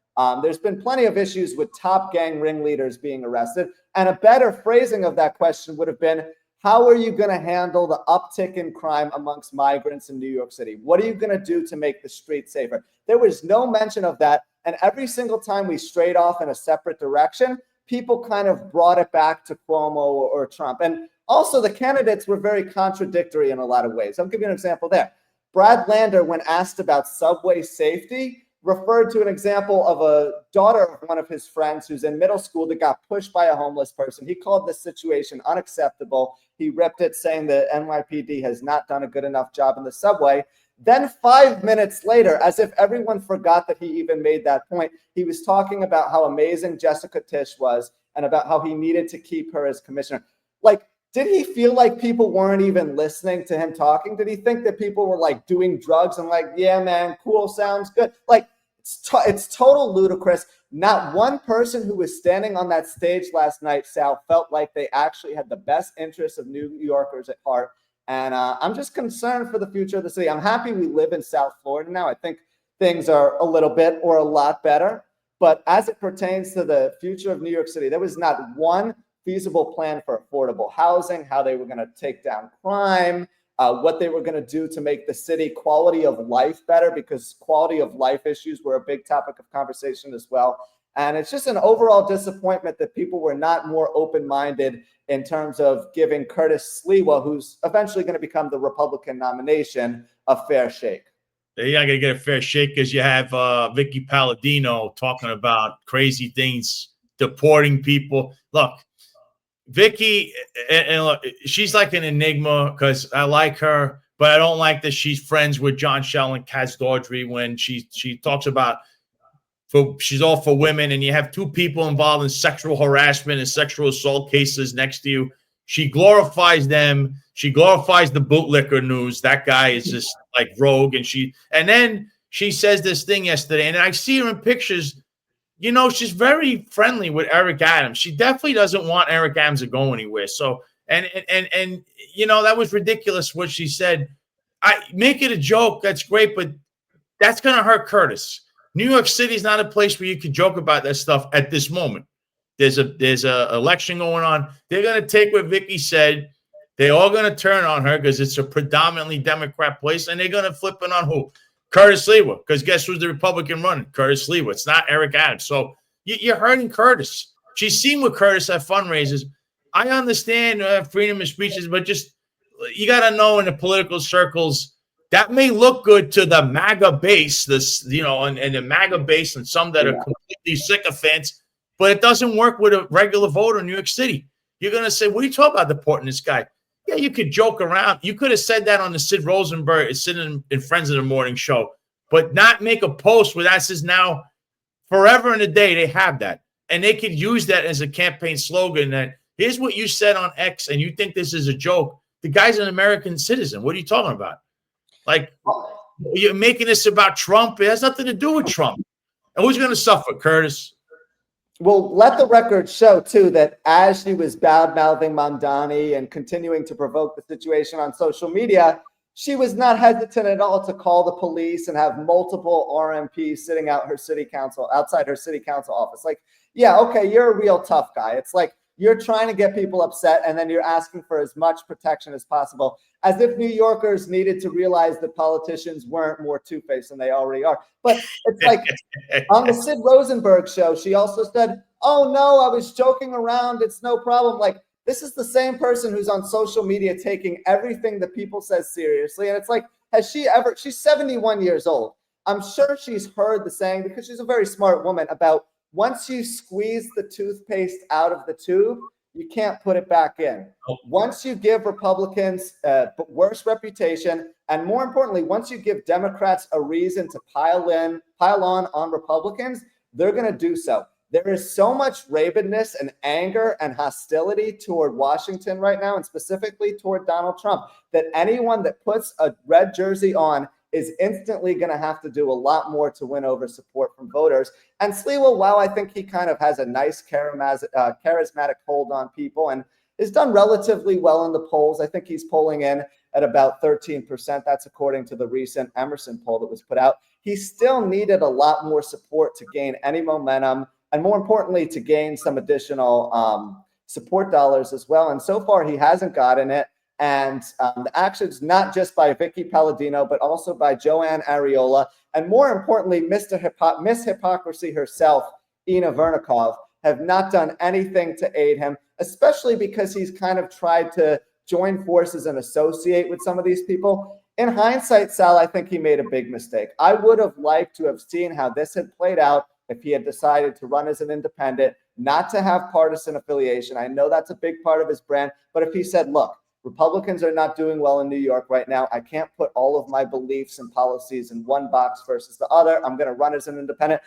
There's been plenty of issues with top gang ringleaders being arrested. And a better phrasing of that question would have been, how are you going to handle the uptick in crime amongst migrants in New York City? What are you going to do to make the streets safer? There was no mention of that. And every single time we strayed off in a separate direction, people kind of brought it back to Cuomo or Trump. And also the candidates were very contradictory in a lot of ways. I'll give you an example there. Brad Lander, when asked about subway safety, referred to an example of a daughter of one of his friends who's in middle school that got pushed by a homeless person. He called this situation unacceptable. He ripped it, saying that NYPD has not done a good enough job in the subway. Then 5 minutes later, as if everyone forgot that he even made that point, he was talking about how amazing Jessica Tisch was and about how he needed to keep her as commissioner. Like, did he feel like people weren't even listening to him talking? Did he think that people were like doing drugs and like, yeah, man, cool, sounds good? Like, it's total ludicrous. Not one person who was standing on that stage last night, Sal, felt like they actually had the best interests of New Yorkers at heart. And I'm just concerned for the future of the city. I'm happy we live in South Florida now. I think things are a little bit or a lot better. But as it pertains to the future of New York City, there was not one feasible plan for affordable housing, how they were going to take down crime, what they were going to do to make the city quality of life better, because quality of life issues were a big topic of conversation as well. And it's just an overall disappointment that people were not more open-minded in terms of giving Curtis Sliwa, who's eventually going to become the Republican nomination, a fair shake. You're not going to get a fair shake because you have Vicky Palladino talking about crazy things, deporting people. Look, Vicky, and look, she's like an enigma because I like her, but I don't like that she's friends with John Shell and Kaz Daughtry when she talks about she's all for women, and you have two people involved in sexual harassment and sexual assault cases next to you. She glorifies them. She glorifies the bootlicker news. That guy is just like rogue. And then she says this thing yesterday, and I see her in pictures. You know, she's very friendly with Eric Adams. She definitely doesn't want Eric Adams to go anywhere. So, and you know, that was ridiculous what she said. I make it a joke. That's great, but that's going to hurt Curtis. New York City is not a place where you can joke about that stuff at this moment. There's a election going on. They're going to take what Vicky said. They're all going to turn on her because it's a predominantly Democrat place, and they're going to flip it on who? Curtis Sliwa. Because guess who's the Republican running? Curtis Sliwa. It's not Eric Adams. So you're hurting Curtis. She's seen with Curtis at fundraisers. I understand freedom of speeches, but just you got to know in the political circles that may look good to the MAGA base, and the MAGA base, and some that are completely sycophants. But it doesn't work with a regular voter in New York City. You're going to say, what are you talking about deporting this guy? Yeah, you could joke around. You could have said that on the Sid Rosenberg, sitting in Friends of the Morning show, but not make a post where that says now forever and a day they have that. And they could use that as a campaign slogan that here's what you said on X and you think this is a joke. The guy's an American citizen. What are you talking about? Like, you're making this about Trump. It has nothing to do with Trump. And who's going to suffer, Curtis? Well, let the record show, too, that as she was bad-mouthing Mamdani and continuing to provoke the situation on social media, she was not hesitant at all to call the police and have multiple RMPs sitting outside her city council office. Like, yeah, okay, you're a real tough guy. It's like you're trying to get people upset, and then you're asking for as much protection as possible, as if New Yorkers needed to realize that politicians weren't more two-faced than they already are. But it's like on the Sid Rosenberg show, she also said, oh, no, I was joking around. It's no problem. Like, this is the same person who's on social media taking everything that people say seriously. And it's like, she's 71 years old. I'm sure she's heard the saying, because she's a very smart woman, about once you squeeze the toothpaste out of the tube, you can't put it back in. Once you give Republicans a worse reputation, and more importantly, once you give Democrats a reason to pile on Republicans, they're going to do so. There is so much rabidness and anger and hostility toward Washington right now, and specifically toward Donald Trump, that anyone that puts a red jersey on is instantly going to have to do a lot more to win over support from voters. And Sliwa, while I think he kind of has a nice charismatic hold on people and has done relatively well in the polls, I think he's polling in at about 13%. That's according to the recent Emerson poll that was put out. He still needed a lot more support to gain any momentum, and more importantly, to gain some additional support dollars as well. And so far, he hasn't gotten it. And the actions, not just by Vicky Palladino, but also by Joanne Ariola, and more importantly, Miss Hypocrisy herself, Ina Vernikov, have not done anything to aid him, especially because he's kind of tried to join forces and associate with some of these people. In hindsight, Sal, I think he made a big mistake. I would have liked to have seen how this had played out if he had decided to run as an independent, not to have partisan affiliation. I know that's a big part of his brand, but if he said, look, Republicans are not doing well in New York right now. I can't put all of my beliefs and policies in one box versus the other. I'm going to run as an independent.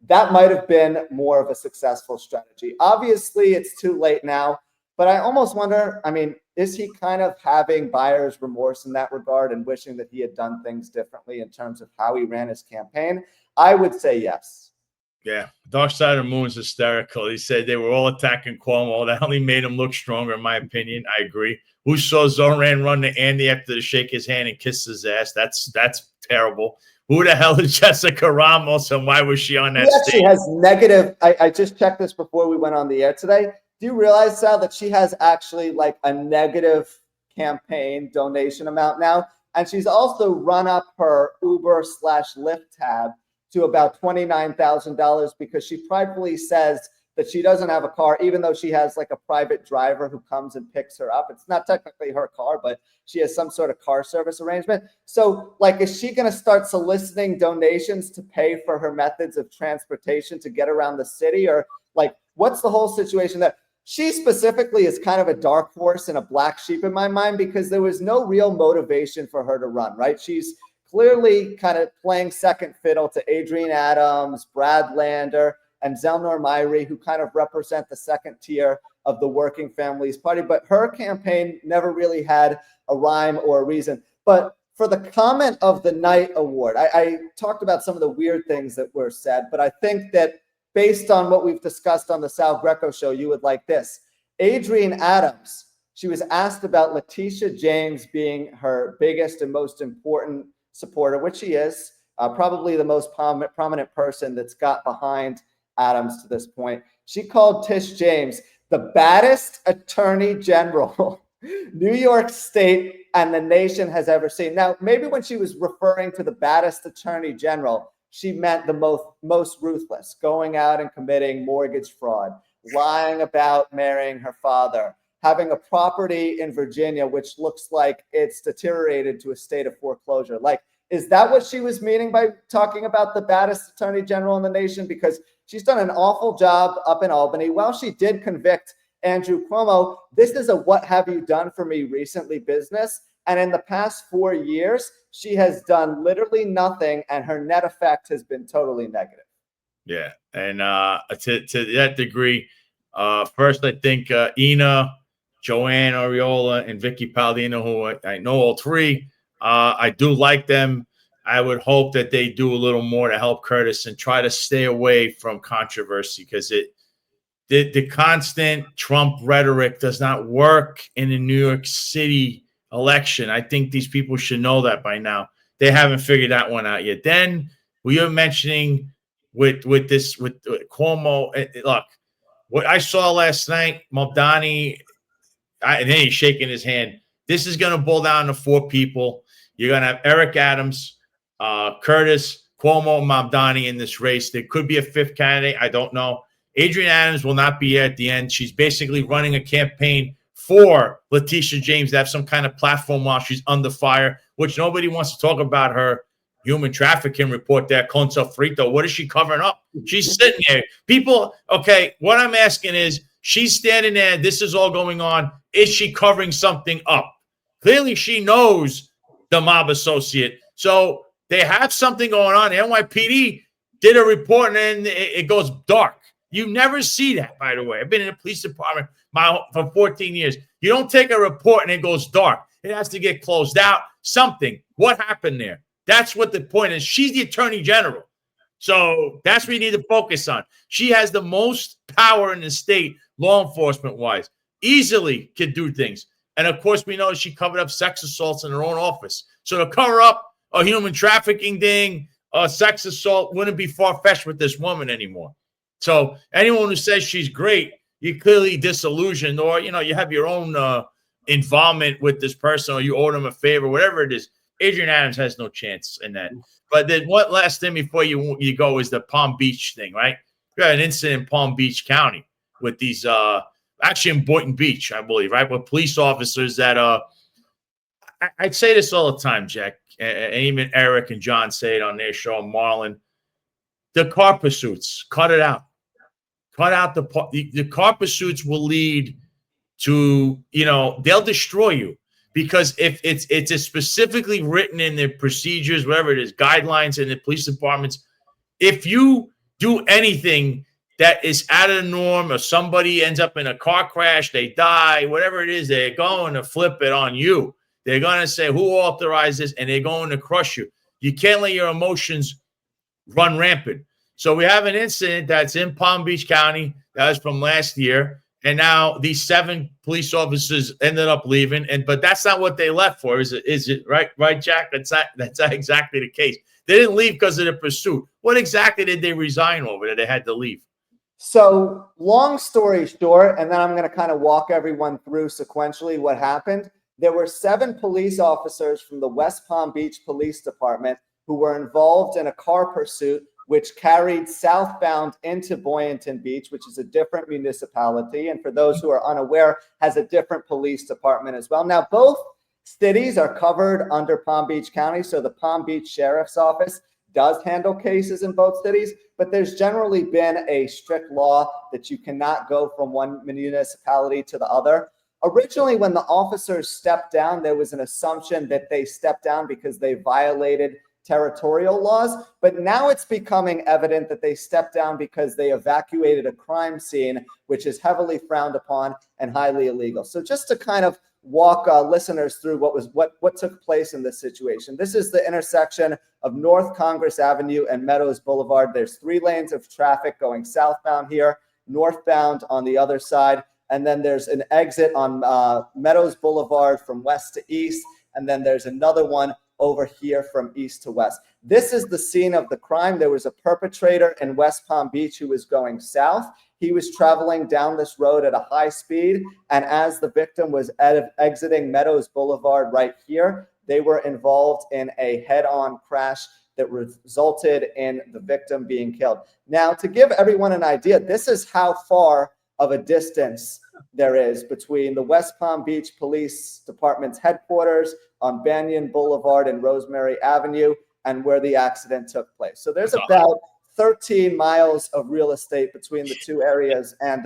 That might have been more of a successful strategy. Obviously, it's too late now, but I almost wonder, I mean, is he kind of having buyer's remorse in that regard and wishing that he had done things differently in terms of how he ran his campaign? I would say yes. Yeah, Dark Side of the Moon is hysterical. He said they were all attacking Cuomo. That only made him look stronger, in my opinion. I agree. Who saw Zoran run to Andy after to shake his hand and kiss his ass? That's terrible. Who the hell is Jessica Ramos, and why was she on that stage? She actually has negative. I just checked this before we went on the air today. Do you realize, Sal, that she has actually like a negative campaign donation amount now? And she's also run up her Uber/Lyft tab to about $29,000 because she pridefully says that she doesn't have a car, even though she has like a private driver who comes and picks her up. It's not technically her car, but she has some sort of car service arrangement. So like, is she going to start soliciting donations to pay for her methods of transportation to get around the city? Or like, what's the whole situation there? She specifically is kind of a dark horse and a black sheep in my mind because there was no real motivation for her to run, right? She's clearly kind of playing second fiddle to Adrienne Adams, Brad Lander, and Zelnor Myrie, who kind of represent the second tier of the Working Families Party. But her campaign never really had a rhyme or a reason. But for the Comment of the Night award, I talked about some of the weird things that were said, but I think that based on what we've discussed on the Sal Greco Show, you would like this. Adrienne Adams, she was asked about Letitia James being her biggest and most important supporter, which she is, probably the most prominent person that's got behind Adams to this point. She called Tish James the baddest attorney general New York State and the nation has ever seen. Now, maybe when she was referring to the baddest attorney general, she meant the most ruthless, going out and committing mortgage fraud, lying about marrying her father, having a property in Virginia which looks like it's deteriorated to a state of foreclosure. Like, is that what she was meaning by talking about the baddest attorney general in the nation? Because she's done an awful job up in Albany. While she did convict Andrew Cuomo, this is a what have you done for me recently business. And in the past 4 years, she has done literally nothing, and her net effect has been totally negative. Yeah, and to that degree, first I think Ina, Joanne Ariola, and Vicky Palladino, who I know all three, I do like them. I would hope that they do a little more to help Curtis and try to stay away from controversy because the constant Trump rhetoric does not work in the New York City election. I think these people should know that by now. They haven't figured that one out yet. Then we are mentioning with Cuomo. Look, what I saw last night, Mamdani, and then he's shaking his hand. This is going to boil down to four people. You're going to have Eric Adams, Curtis, Cuomo, and Mamdani in this race. There could be a fifth candidate. I don't know. Adrienne Adams will not be here at the end. She's basically running a campaign for Letitia James to have some kind of platform while she's under fire, which nobody wants to talk about her human trafficking report there, Concha Frito. What is she covering up? She's sitting there. People, okay, what I'm asking is, she's standing there. This is all going on. Is she covering something up? Clearly, she knows the mob associate. So they have something going on. The NYPD did a report, and then it goes dark. You never see that, by the way. I've been in the police department for 14 years. You don't take a report and it goes dark. It has to get closed out. Something. What happened there? That's what the point is. She's the attorney general. So that's what you need to focus on. She has the most power in the state, law enforcement-wise. Easily could do things. And, of course, we know she covered up sex assaults in her own office. So to cover up a human trafficking thing, a sex assault, wouldn't be far-fetched with this woman anymore. So anyone who says she's great, you're clearly disillusioned, or, you know, you have your own involvement with this person, or you owe them a favor, whatever it is. Adrienne Adams has no chance in that. But then what last thing before you go is the Palm Beach thing, right? We got an incident in Palm Beach County with these actually in Boynton Beach, I believe, right? With police officers that I'd say this all the time, Jack, and even Eric and John say it on their show, Marlon. The car pursuits, cut it out. Cut out the car pursuits will lead to, you know, they'll destroy you. Because if it's specifically written in the procedures, whatever it is, guidelines in the police departments, if you do anything that is out of the norm, or somebody ends up in a car crash, they die, whatever it is, they're going to flip it on you. They're going to say, who authorized this? And they're going to crush you. You can't let your emotions run rampant. So we have an incident that's in Palm Beach County. That was from last year. And now these 7 police officers ended up leaving, but that's not what they left for, is it right, Jack? That's not exactly the case. They didn't leave because of the pursuit. What exactly did they resign over that they had to leave? So long story short, and then I'm going to kind of walk everyone through sequentially what happened. There were 7 police officers from the West Palm Beach Police Department who were involved in a car pursuit which carried southbound into Boynton Beach, which is a different municipality. And for those who are unaware, has a different police department as well. Now, both cities are covered under Palm Beach County. So the Palm Beach Sheriff's Office does handle cases in both cities, but there's generally been a strict law that you cannot go from one municipality to the other. Originally, when the officers stepped down, there was an assumption that they stepped down because they violated territorial laws, but now it's becoming evident that they stepped down because they evacuated a crime scene, which is heavily frowned upon and highly illegal. So just to kind of walk listeners through what took place in this situation. This is the intersection of North Congress Avenue and Meadows Boulevard. There's 3 lanes of traffic going southbound here, northbound on the other side, and then there's an exit on Meadows Boulevard from west to east, and then there's another one over here from east to west. This is the scene of the crime. There was a perpetrator in West Palm Beach who was going south. He was traveling down this road at a high speed, and as the victim was exiting Meadows Boulevard right here, they were involved in a head-on crash that resulted in the victim being killed. Now, to give everyone an idea, this is how far of a distance there is between the West Palm Beach Police Department's headquarters on Banyan Boulevard and Rosemary Avenue and where the accident took place. So there's about 13 miles of real estate between the two areas, and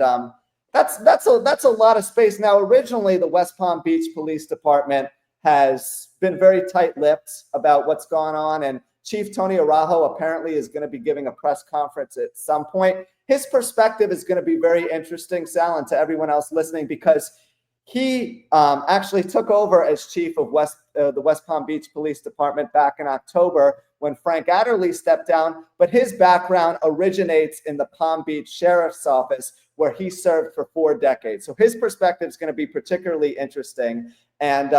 that's a lot of space. Now, originally, the West Palm Beach Police Department has been very tight-lipped about what's gone on, and Chief Tony Araujo apparently is going to be giving a press conference at some point. His perspective is going to be very interesting, Sal, and to everyone else listening, because he actually took over as chief of the West Palm Beach Police Department back in October when Frank Adderley stepped down, but his background originates in the Palm Beach Sheriff's Office, where he served for 4 decades. So his perspective is going to be particularly interesting. And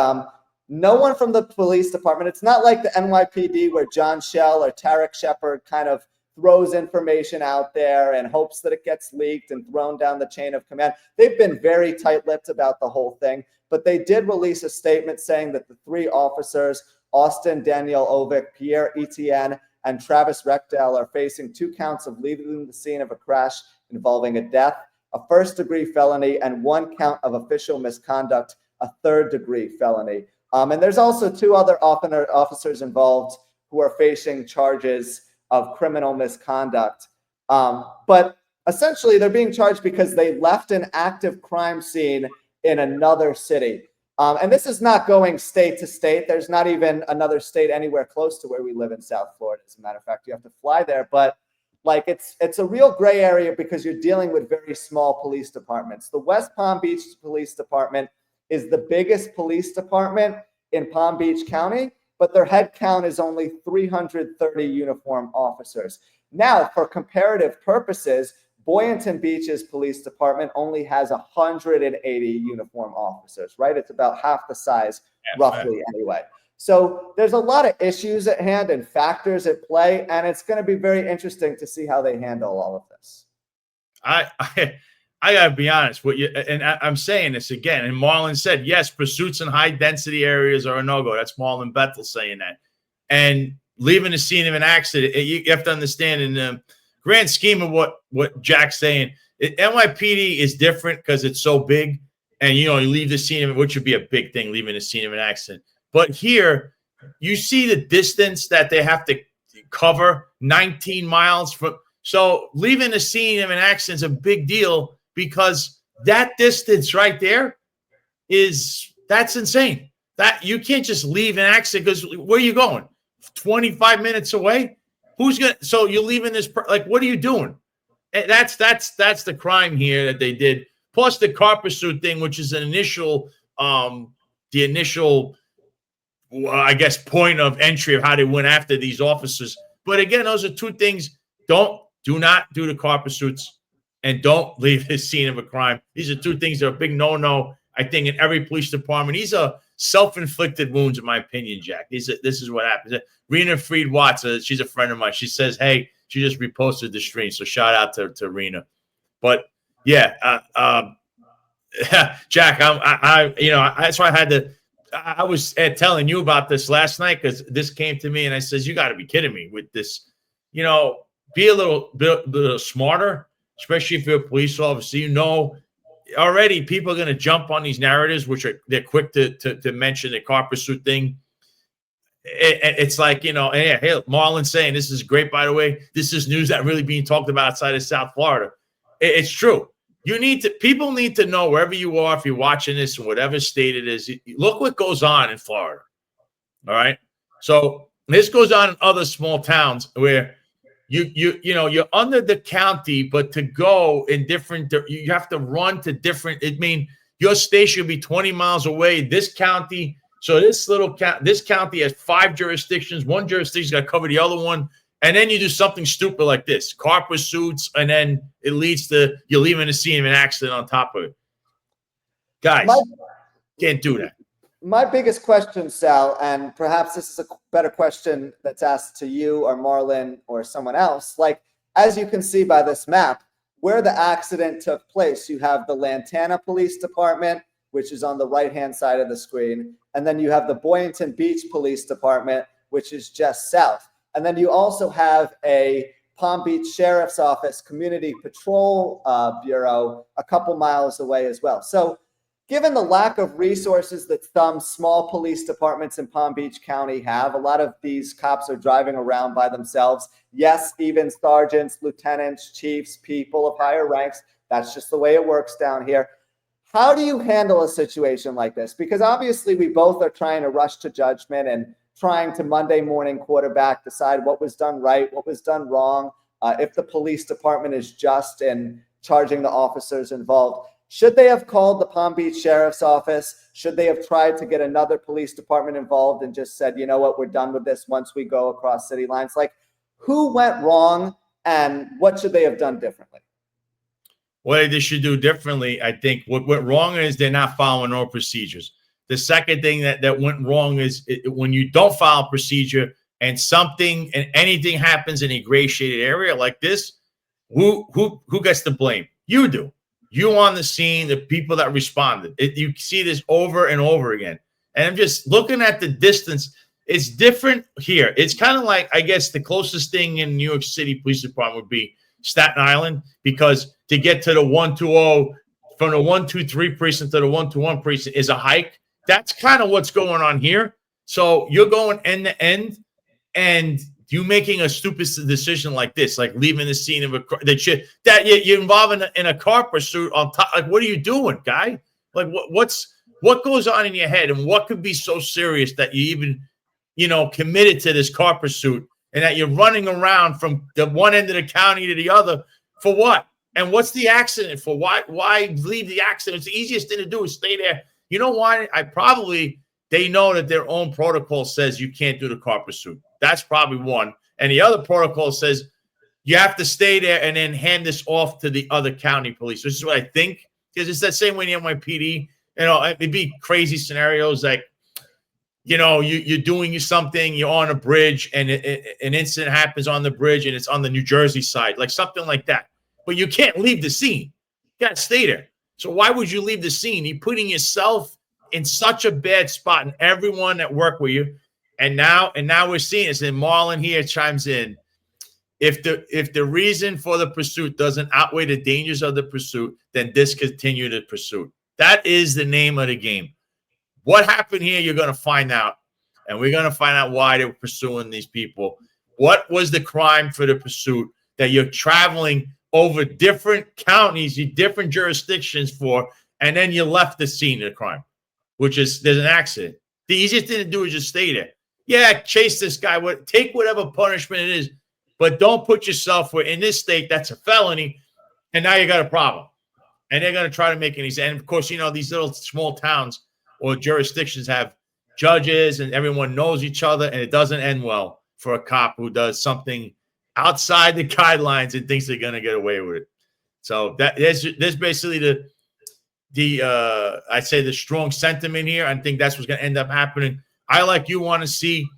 no one from the police department, it's not like the NYPD where John Schell or Tarek Shepard kind of throws information out there and hopes that it gets leaked and thrown down the chain of command. They've been very tight-lipped about the whole thing, but they did release a statement saying that the 3 officers, Austin Daniel Ovick, Pierre Etienne, and Travis Rechdale, are facing 2 counts of leaving the scene of a crash involving a death, a first-degree felony, and 1 count of official misconduct, a third-degree felony. And there's also 2 other officers involved who are facing charges of criminal misconduct. But essentially, they're being charged because they left an active crime scene in another city. And this is not going state to state. There's not even another state anywhere close to where we live in South Florida. As a matter of fact, you have to fly there. But like it's a real gray area because you're dealing with very small police departments. The West Palm Beach Police Department is the biggest police department in Palm Beach County, but their head count is only 330 uniform officers. Now, for comparative purposes, Boynton Beach's police department only has 180 uniform officers, right? It's about half the size, roughly, anyway. So there's a lot of issues at hand and factors at play, and it's going to be very interesting to see how they handle all of this. I got to be honest with you, and I'm saying this again, and Marlon said, yes, pursuits in high-density areas are a no-go. That's Marlon Bethel saying that. And leaving the scene of an accident, you have to understand in the grand scheme of what Jack's saying, NYPD is different because it's so big, and, you leave the scene of it, which would be a big thing, leaving the scene of an accident. But here, you see the distance that they have to cover, 19 miles from. So leaving the scene of an accident is a big deal because that distance right there that's insane. That you can't just leave an accident because where are you going? 25 minutes away? So you're leaving this, what are you doing? And that's the crime here that they did. Plus the car pursuit thing, which is the initial, I guess, point of entry of how they went after these officers. But again, those are 2 things. Do not do the car pursuits and don't leave the scene of a crime. These are 2 things that are a big no-no, I think, in every police department. These are self-inflicted wounds, in my opinion, Jack. This is what happens. Rena Freed Watts, she's a friend of mine. She says, hey, she just reposted the stream. So shout out to Rena. But yeah, Jack, that's why I was telling you about this last night because this came to me and I says, you got to be kidding me with this. be a little smarter, especially if you're a police officer. You know, already people are going to jump on these narratives, which they're quick to mention the car pursuit thing. It's like, you know, hey, Marlon's saying this is great, by the way. This is news that really being talked about outside of South Florida. It's true. People need to know wherever you are, if you're watching this in whatever state it is, look what goes on in Florida. All right. So this goes on in other small towns where you're under the county, but to go in different, you have to run to different. I mean, your station will be 20 miles away. This county. So this county has 5 jurisdictions. One jurisdiction's got to cover the other one. And then you do something stupid like this, car pursuits, and then it leads to you leaving the scene of an accident on top of it. Guys, can't do that. My biggest question, Sal, and perhaps this is a better question that's asked to you or Marlon or someone else. Like, as you can see by this map, where the accident took place, you have the Lantana Police Department, which is on the right-hand side of the screen. And then you have the Boynton Beach Police Department, which is just south. And then you also have a Palm Beach Sheriff's Office Community Patrol Bureau a couple miles away as well. So given the lack of resources that some small police departments in Palm Beach County have, a lot of these cops are driving around by themselves. Yes, even sergeants, lieutenants, chiefs, people of higher ranks. That's just the way it works down here. How do you handle a situation like this? Because obviously we both are trying to rush to judgment and trying to Monday morning quarterback, decide what was done right, what was done wrong, if the police department is just in charging the officers involved. Should they have called the Palm Beach Sheriff's Office? Should they have tried to get another police department involved and just said, you know what, we're done with this once we go across city lines? Like, who went wrong and what should they have done differently? What they should do differently, I think what went wrong is they're not following all procedures. The second thing that went wrong is when you don't follow procedure and anything happens in a gray shaded area like this, who gets the blame? You do. You on the scene, the people that responded. You see this over and over again. And I'm just looking at the distance. It's different here. It's kind of like, I guess, the closest thing in New York City Police Department would be Staten Island, because to get to the 120 from the 123 precinct to the 121 precinct is a hike. That's kind of what's going on here. So you're going end to end, and you making a stupid decision like this, like leaving the scene of that you're involved in a car pursuit on top. Like, what are you doing, guy? Like, what goes on in your head, and what could be so serious that you even, committed to this car pursuit, and that you're running around from the one end of the county to the other for what? And what's the accident for? Why leave the accident? It's the easiest thing to do is stay there. You know why? They know that their own protocol says you can't do the car pursuit. That's probably one. And the other protocol says you have to stay there and then hand this off to the other county police, which is what I think, because it's that same way in the NYPD. It'd be crazy scenarios like, you're doing something, you're on a bridge, and an incident happens on the bridge, and it's on the New Jersey side, like something like that. But you can't leave the scene. You got to stay there. So why would you leave the scene? You're putting yourself in such a bad spot, and everyone that work with you. And now we're seeing this. And Marlon here chimes in. If the reason for the pursuit doesn't outweigh the dangers of the pursuit, then discontinue the pursuit. That is the name of the game. What happened here, you're going to find out. And we're going to find out why they were pursuing these people. What was the crime for the pursuit that you're traveling over different counties, different jurisdictions for, and then you left the scene of the crime, which is there's an accident. The easiest thing to do is just stay there. Yeah, chase this guy. Take whatever punishment it is, but don't put yourself where in this state that's a felony, and now you got a problem. And they're going to try to make an example. And of course, these little small towns or jurisdictions have judges, and everyone knows each other, and it doesn't end well for a cop who does something outside the guidelines and thinks they're going to get away with it. So there's basically I'd say the strong sentiment here. I think that's what's going to end up happening. I, like you, want to see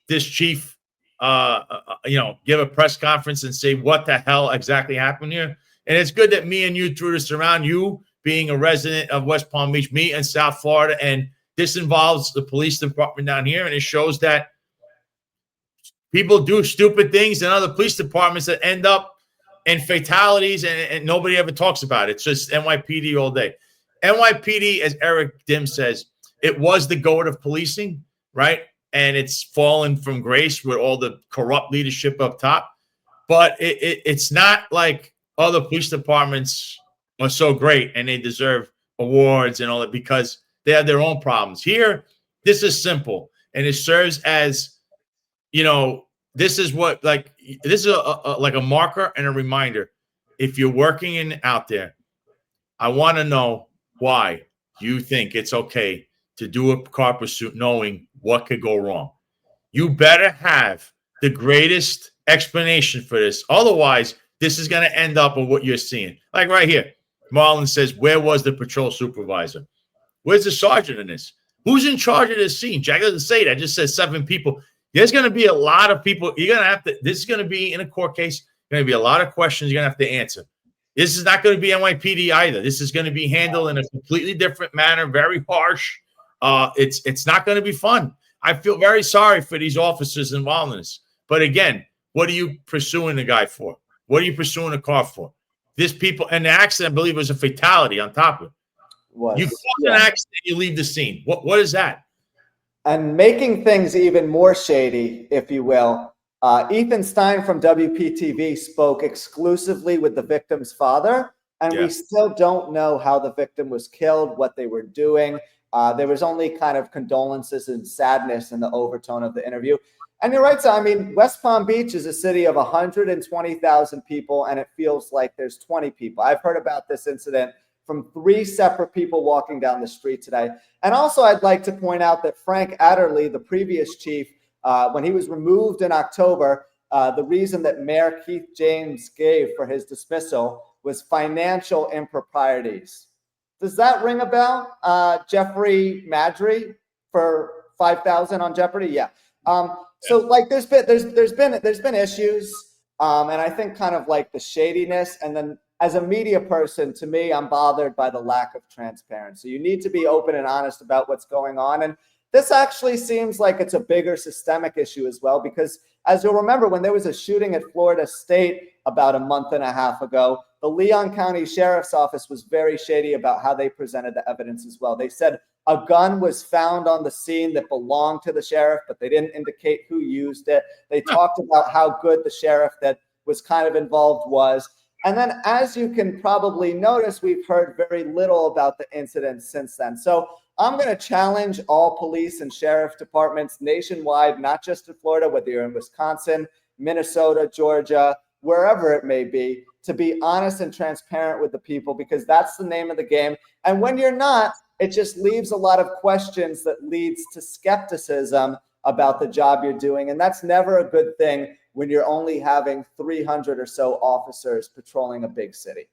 this chief, give a press conference and say what the hell exactly happened here. And it's good that me and you threw this around, you being a resident of West Palm Beach, me in South Florida, and this involves the police department down here, and it shows that People do stupid things in other police departments that end up in fatalities, and nobody ever talks about it. It's just NYPD all day. NYPD, as Eric Dim says, it was the goat of policing, right? And it's fallen from grace with all the corrupt leadership up top. But it's not like other police departments are so great and they deserve awards and all that because they have their own problems. Here, this is simple, and it serves as, this is what, like, this is like a marker and a reminder. If you're working out there, I want to know why you think it's okay to do a car pursuit knowing what could go wrong. You better have the greatest explanation for this. Otherwise, this is going to end up with what you're seeing. Like right here, Marlon says, where was the patrol supervisor? Where's the sergeant in this? Who's in charge of this scene? Jack doesn't say that. Just says 7 people. There's going to be a lot of people. You're going to have to, this is going to be in a court case. Going to be a lot of questions you're going to have to answer. This is not going to be NYPD either. This is going to be handled in a completely different manner, very harsh. It's not going to be fun. I feel very sorry for these officers involved in this. But again, what are you pursuing the guy for? What are you pursuing the car for? This people, and the accident, I believe, was a fatality on top of it. You cause an accident, you leave the scene. What is that? And making things even more shady, if you will, Ethan Stein from WPTV spoke exclusively with the victim's father, and we still don't know how the victim was killed, what they were doing. There was only kind of condolences and sadness in the overtone of the interview. And you're right, Sal. I mean, West Palm Beach is a city of 120,000 people, and it feels like there's 20 people. I've heard about this incident from 3 separate people walking down the street today. And also, I'd like to point out that Frank Adderley, the previous chief, when he was removed in October, the reason that Mayor Keith James gave for his dismissal was financial improprieties. Does that ring a bell? Jeffrey Madry for $5,000 on Jeopardy? Yeah. So like there's been issues, and I think kind of like the shadiness, and then as a media person, to me, I'm bothered by the lack of transparency. You need to be open and honest about what's going on, and this actually seems like it's a bigger systemic issue as well, because as you'll remember, when there was a shooting at Florida State about a month and a half ago, the Leon County Sheriff's Office was very shady about how they presented the evidence as well. They said a gun was found on the scene that belonged to the sheriff, but they didn't indicate who used it. They talked about how good the sheriff that was kind of involved was. And then, as you can probably notice, we've heard very little about the incident since then. So I'm going to challenge all police and sheriff departments nationwide, not just in Florida, whether you're in Wisconsin, Minnesota, Georgia, wherever it may be honest and transparent with the people, because that's the name of the game. And when you're not, it just leaves a lot of questions that leads to skepticism about the job you're doing. And that's never a good thing when you're only having 300 or so officers patrolling a big city.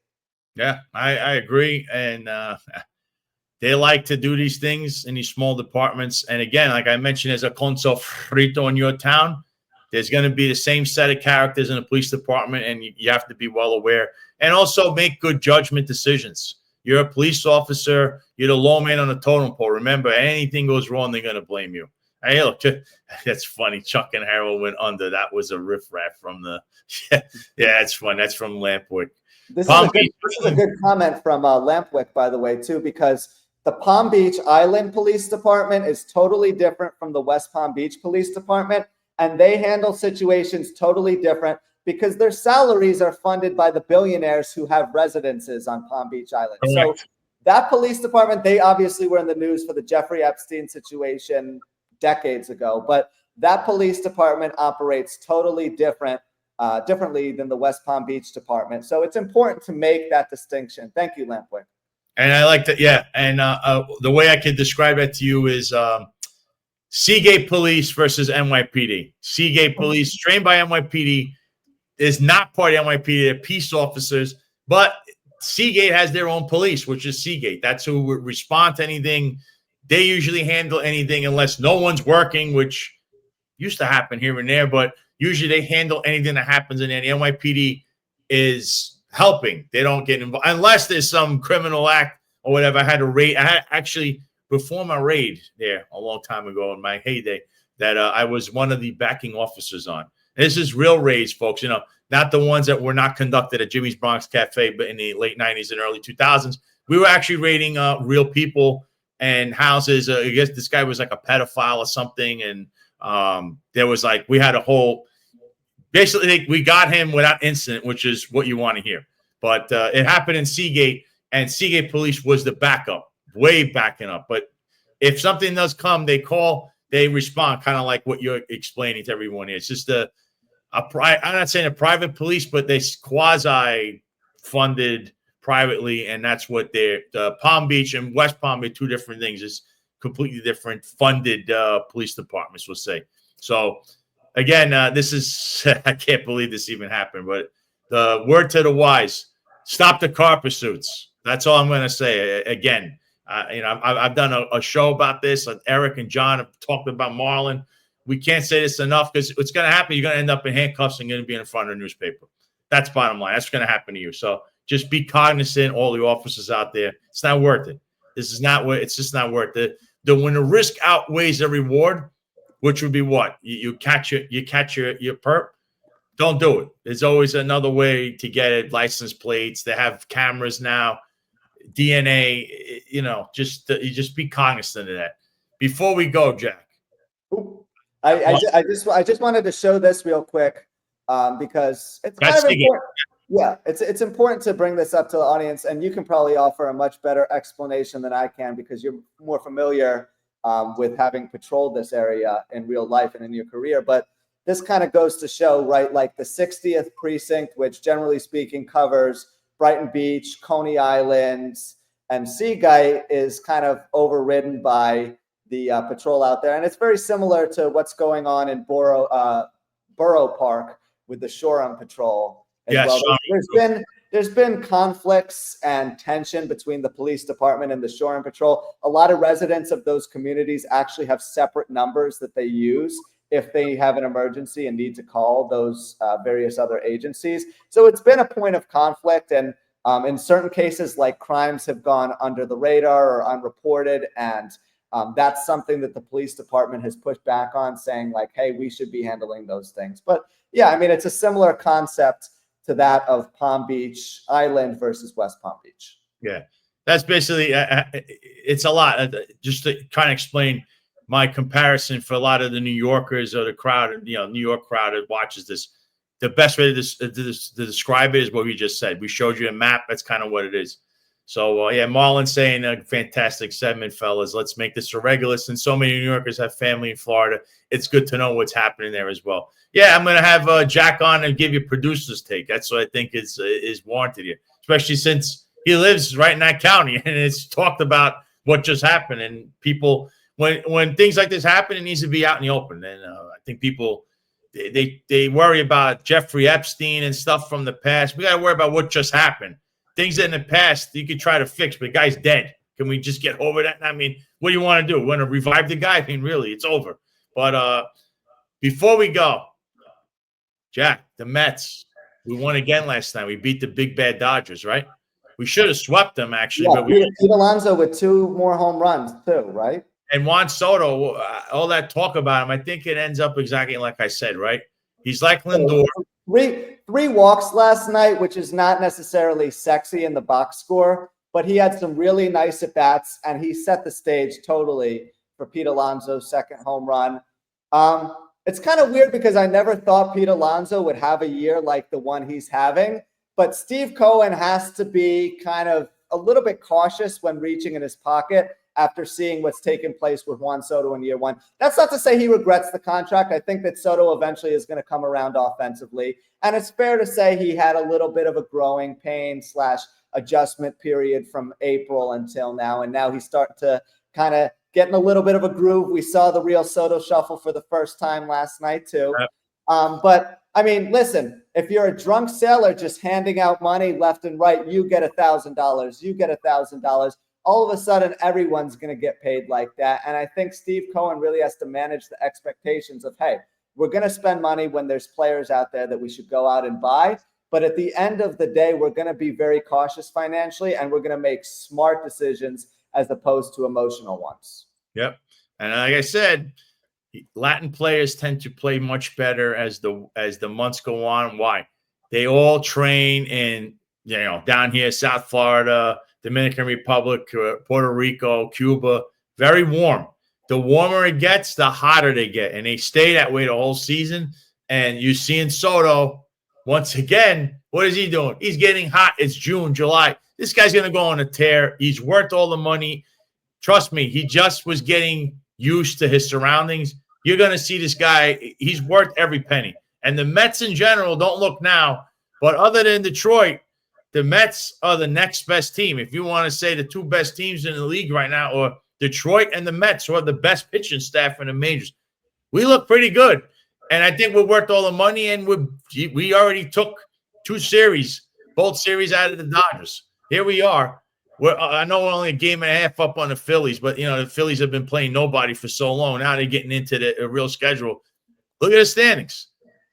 Yeah, I agree. And they like to do these things in these small departments. And again, like I mentioned, as a consofrito in your town, there's going to be the same set of characters in the police department, and you have to be well aware and also make good judgment decisions. You're a police officer. You're the low man on the totem pole. Remember, anything goes wrong, they're going to blame you. Hey, look, that's funny. Chuck and Harold went under. That was a riffraff from the – yeah, that's fun. That's from Lampwick. This is a good comment from Lampwick, by the way, too, because the Palm Beach Island Police Department is totally different from the West Palm Beach Police Department, and they handle situations totally different because their salaries are funded by the billionaires who have residences on Palm Beach Island. Correct. So that police department, they obviously were in the news for the Jeffrey Epstein situation decades ago, but that police department operates totally differently than the West Palm Beach department. So it's important to make that distinction. Thank you, Lampwick. And I like that. Yeah. And the way I can describe it to you is Seagate Police versus NYPD. Seagate Police, trained by NYPD, is not part of NYPD. They're peace officers, but Seagate has their own police, which is Seagate. That's who would respond to anything. They usually handle anything unless no one's working, which used to happen here and there, but usually they handle anything that happens, and then the NYPD is helping. They don't get involved unless there's some criminal act or whatever. I had actually perform a raid there a long time ago in my heyday that I was one of the backing officers on. This is real raids, folks. Not the ones that were not conducted at Jimmy's Bronx Cafe, but in the late 90s and early 2000s. We were actually raiding real people and houses. I guess this guy was like a pedophile or something. And there was we had a whole, basically we got him without incident, which is what you want to hear. But it happened in Seagate, and Seagate police was the backup, way backing up. But if something does come, they call, they respond, kind of like what you're explaining to everyone here. It's just I'm not saying a private police, but they quasi-funded privately, and that's what they're Palm Beach and West Palm Beach, two different things. It's completely different funded police departments, we'll say. So again, this is I can't believe this even happened, but the word to the wise: stop the car pursuits. That's all I'm going to say. Again, I've done a show about this. Eric and John have talked about Marlon. We can't say this enough because what's going to happen, you're going to end up in handcuffs and going to be in front of a newspaper. That's bottom line. That's going to happen to you. So just be cognizant, all the officers out there. It's not worth it. It's just not worth it. When the risk outweighs the reward, which would be what? You catch your perp, don't do it. There's always another way to get it. License plates. They have cameras now. DNA. Just be cognizant of that. Before we go, Jack. I just wanted to show this real quick because it's kind of important. Yeah, it's important to bring this up to the audience, and you can probably offer a much better explanation than I can because you're more familiar with having patrolled this area in real life and in your career. But this kind of goes to show, right, like the 60th precinct, which generally speaking covers Brighton Beach, Coney Island, and Seagate, is kind of overridden by the patrol out there. And it's very similar to what's going on in Borough Park with the Shoreham Patrol. Yes, well. There's been conflicts and tension between the police department and the Shoreham Patrol. A lot of residents of those communities actually have separate numbers that they use if they have an emergency and need to call those various other agencies. So it's been a point of conflict. And in certain cases, like crimes have gone under the radar or unreported. And that's something that the police department has pushed back on, saying like, hey, we should be handling those things. But yeah, I mean, it's a similar concept to that of Palm Beach Island versus West Palm Beach. Yeah, that's basically it's a lot. Just to kind of explain my comparison for a lot of the New Yorkers or the crowd, New York crowd that watches this, the best way to describe it is what we just said. We showed you a map. That's kind of what it is. So, yeah, Marlon's saying a fantastic segment, fellas. Let's make this a regular. Since so many New Yorkers have family in Florida, it's good to know what's happening there as well. Yeah, I'm going to have Jack on and give you producer's take. That's what I think is warranted here, especially since he lives right in that county and it's talked about what just happened. And people, when things like this happen, it needs to be out in the open. And I think people, they worry about Jeffrey Epstein and stuff from the past. We got to worry about what just happened. Things in the past you could try to fix, but the guy's dead. Can we just get over that? I mean, what do you want to do? Want to revive the guy? I mean, really, it's over. But before we go, Jack, the Mets, we won again last night. We beat the big bad Dodgers, right? We should have swept them, actually. Yeah, but Pete Alonso with 2 more home runs, too, right? And Juan Soto, all that talk about him, I think it ends up exactly like I said, right? He's like Lindor. Three walks last night, which is not necessarily sexy in the box score, but he had some really nice at-bats, and he set the stage totally for Pete Alonso's second home run. It's kind of weird because I never thought Pete Alonso would have a year like the one he's having, but Steve Cohen has to be kind of a little bit cautious when reaching in his pocket after seeing what's taken place with Juan Soto in year one. That's not to say he regrets the contract. I think that Soto eventually is going to come around offensively. And it's fair to say he had a little bit of a growing pain / adjustment period from April until now. And now he's starting to kind of get in a little bit of a groove. We saw the real Soto shuffle for the first time last night too. But I mean, listen, if you're a drunk sailor just handing out money left and right, you get $1,000, you get $1,000. All of a sudden, everyone's going to get paid like that. And I think Steve Cohen really has to manage the expectations of, hey, we're going to spend money when there's players out there that we should go out and buy. But at the end of the day, we're going to be very cautious financially, and we're going to make smart decisions as opposed to emotional ones. Yep. And like I said, Latin players tend to play much better as the months go on. Why? They all train in, down here, South Florida, Dominican Republic, Puerto Rico, Cuba, very warm. The warmer it gets, the hotter they get. And they stay that way the whole season. And you see in Soto, once again, what is he doing? He's getting hot. It's June, July. This guy's going to go on a tear. He's worth all the money. Trust me, he just was getting used to his surroundings. You're going to see this guy. He's worth every penny. And the Mets in general don't look now. But other than Detroit, the Mets are the next best team. If you want to say the two best teams in the league right now, or Detroit and the Mets, who are the best pitching staff in the majors, we look pretty good. And I think we're worth all the money. And we already took both series out of the Dodgers. Here we are. I know we're only a game and a half up on the Phillies, but, the Phillies have been playing nobody for so long. Now they're getting into the real schedule. Look at the standings.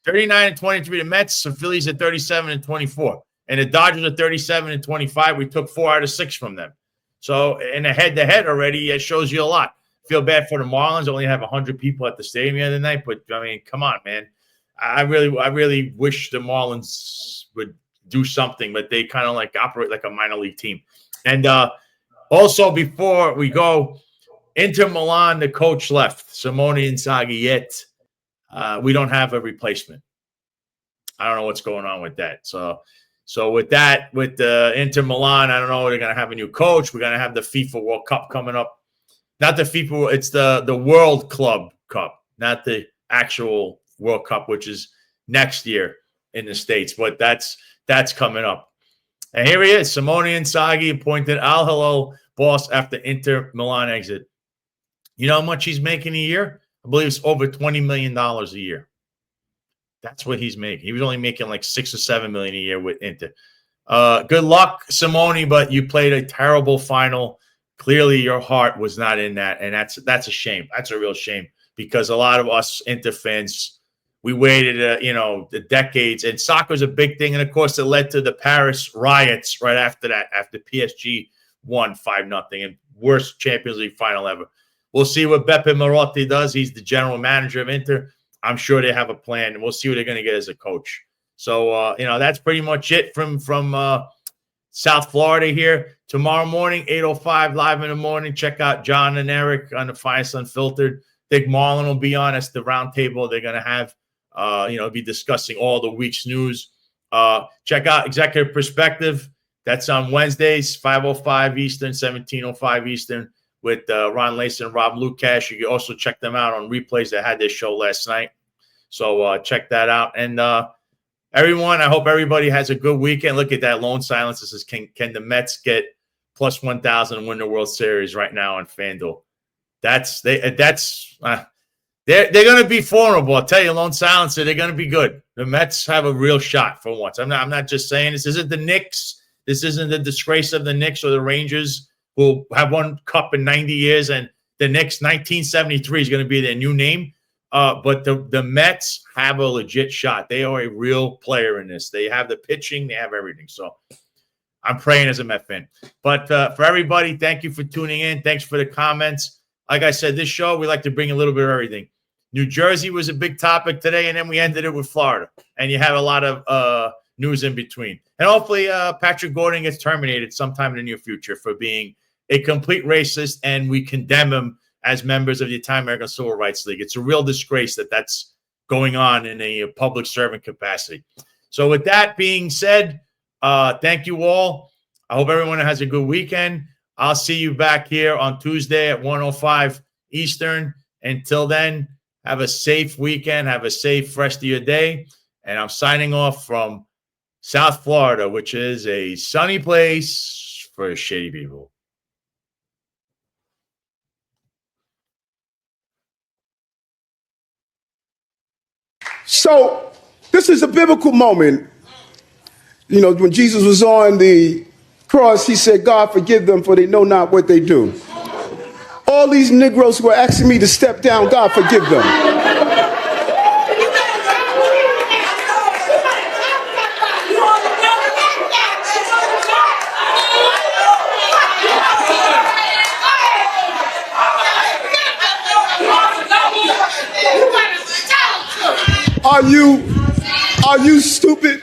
39-23 the Mets, the Phillies at 37-24. And the Dodgers are 37-25. We took 4 out of 6 from them. So in a head-to-head already, it shows you a lot. Feel bad for the Marlins. Only have 100 people at the stadium the other night. But, I mean, come on, man. I really wish the Marlins would do something, but they kind of operate like a minor league team. And also, before we go, Inter Milan, the coach left, Simone Inzaghi, yet we don't have a replacement. I don't know what's going on with that. So with that, with Inter Milan, I don't know. They're going to have a new coach. We're going to have the FIFA World Cup coming up. Not the FIFA, it's the World Club Cup, not the actual World Cup, which is next year in the States. But that's coming up. And here he is, Simone Inzaghi, appointed Al Hilal boss after Inter Milan exit. You know how much he's making a year? I believe it's over $20 million a year. That's what he's making. He was only making like $6 or $7 million a year with Inter. Good luck, Simone, but you played a terrible final. Clearly, your heart was not in that, and that's a shame. That's a real shame because a lot of us Inter fans, we waited, the decades, and soccer's a big thing. And of course, it led to the Paris riots right after that, after PSG won 5-0 and worst Champions League final ever. We'll see what Beppe Marotti does. He's the general manager of Inter. I'm sure they have a plan, and we'll see what they're going to get as a coach. So, that's pretty much it from South Florida here. Tomorrow morning, 8:05, live in the morning. Check out John and Eric on the Finest Unfiltered. Dick Marlin will be on us, the roundtable they're going to have. Be discussing all the week's news. Check out Executive Perspective. That's on Wednesdays, 5:05 Eastern, 17:05 Eastern, with Ron Lace and Rob Lukash. You can also check them out on replays. They had this show last night. So check that out. And everyone, I hope everybody has a good weekend. Look at that lone silence. This is can the Mets get plus 1,000 and win the World Series right now on FanDuel? They're going to be formidable. I'll tell you, lone silencer, they're going to be good. The Mets have a real shot for once. I'm not just saying this isn't the Knicks. This isn't the disgrace of the Knicks or the Rangers, who have won cup in 90 years, and the Knicks 1973 is going to be their new name. But the Mets have a legit shot. They are a real player in this. They have the pitching. They have everything. So I'm praying as a Met fan. But for everybody, thank you for tuning in. Thanks for the comments. Like I said, this show, we like to bring a little bit of everything. New Jersey was a big topic today, and then we ended it with Florida. And you have a lot of news in between. And hopefully Patrick Gordon gets terminated sometime in the near future for being a complete racist, and we condemn him as members of the Italian American Civil Rights League. It's a real disgrace that that's going on in a public servant capacity. So with that being said, thank you all. I hope everyone has a good weekend. I'll see you back here on Tuesday at 1:05 Eastern. Until then, have a safe weekend. Have a safe rest of your day. And I'm signing off from South Florida, which is a sunny place for shitty people. So this is a biblical moment. When Jesus was on the cross, he said, God, forgive them, for they know not what they do. All these Negroes who are asking me to step down, God, forgive them. Are you stupid?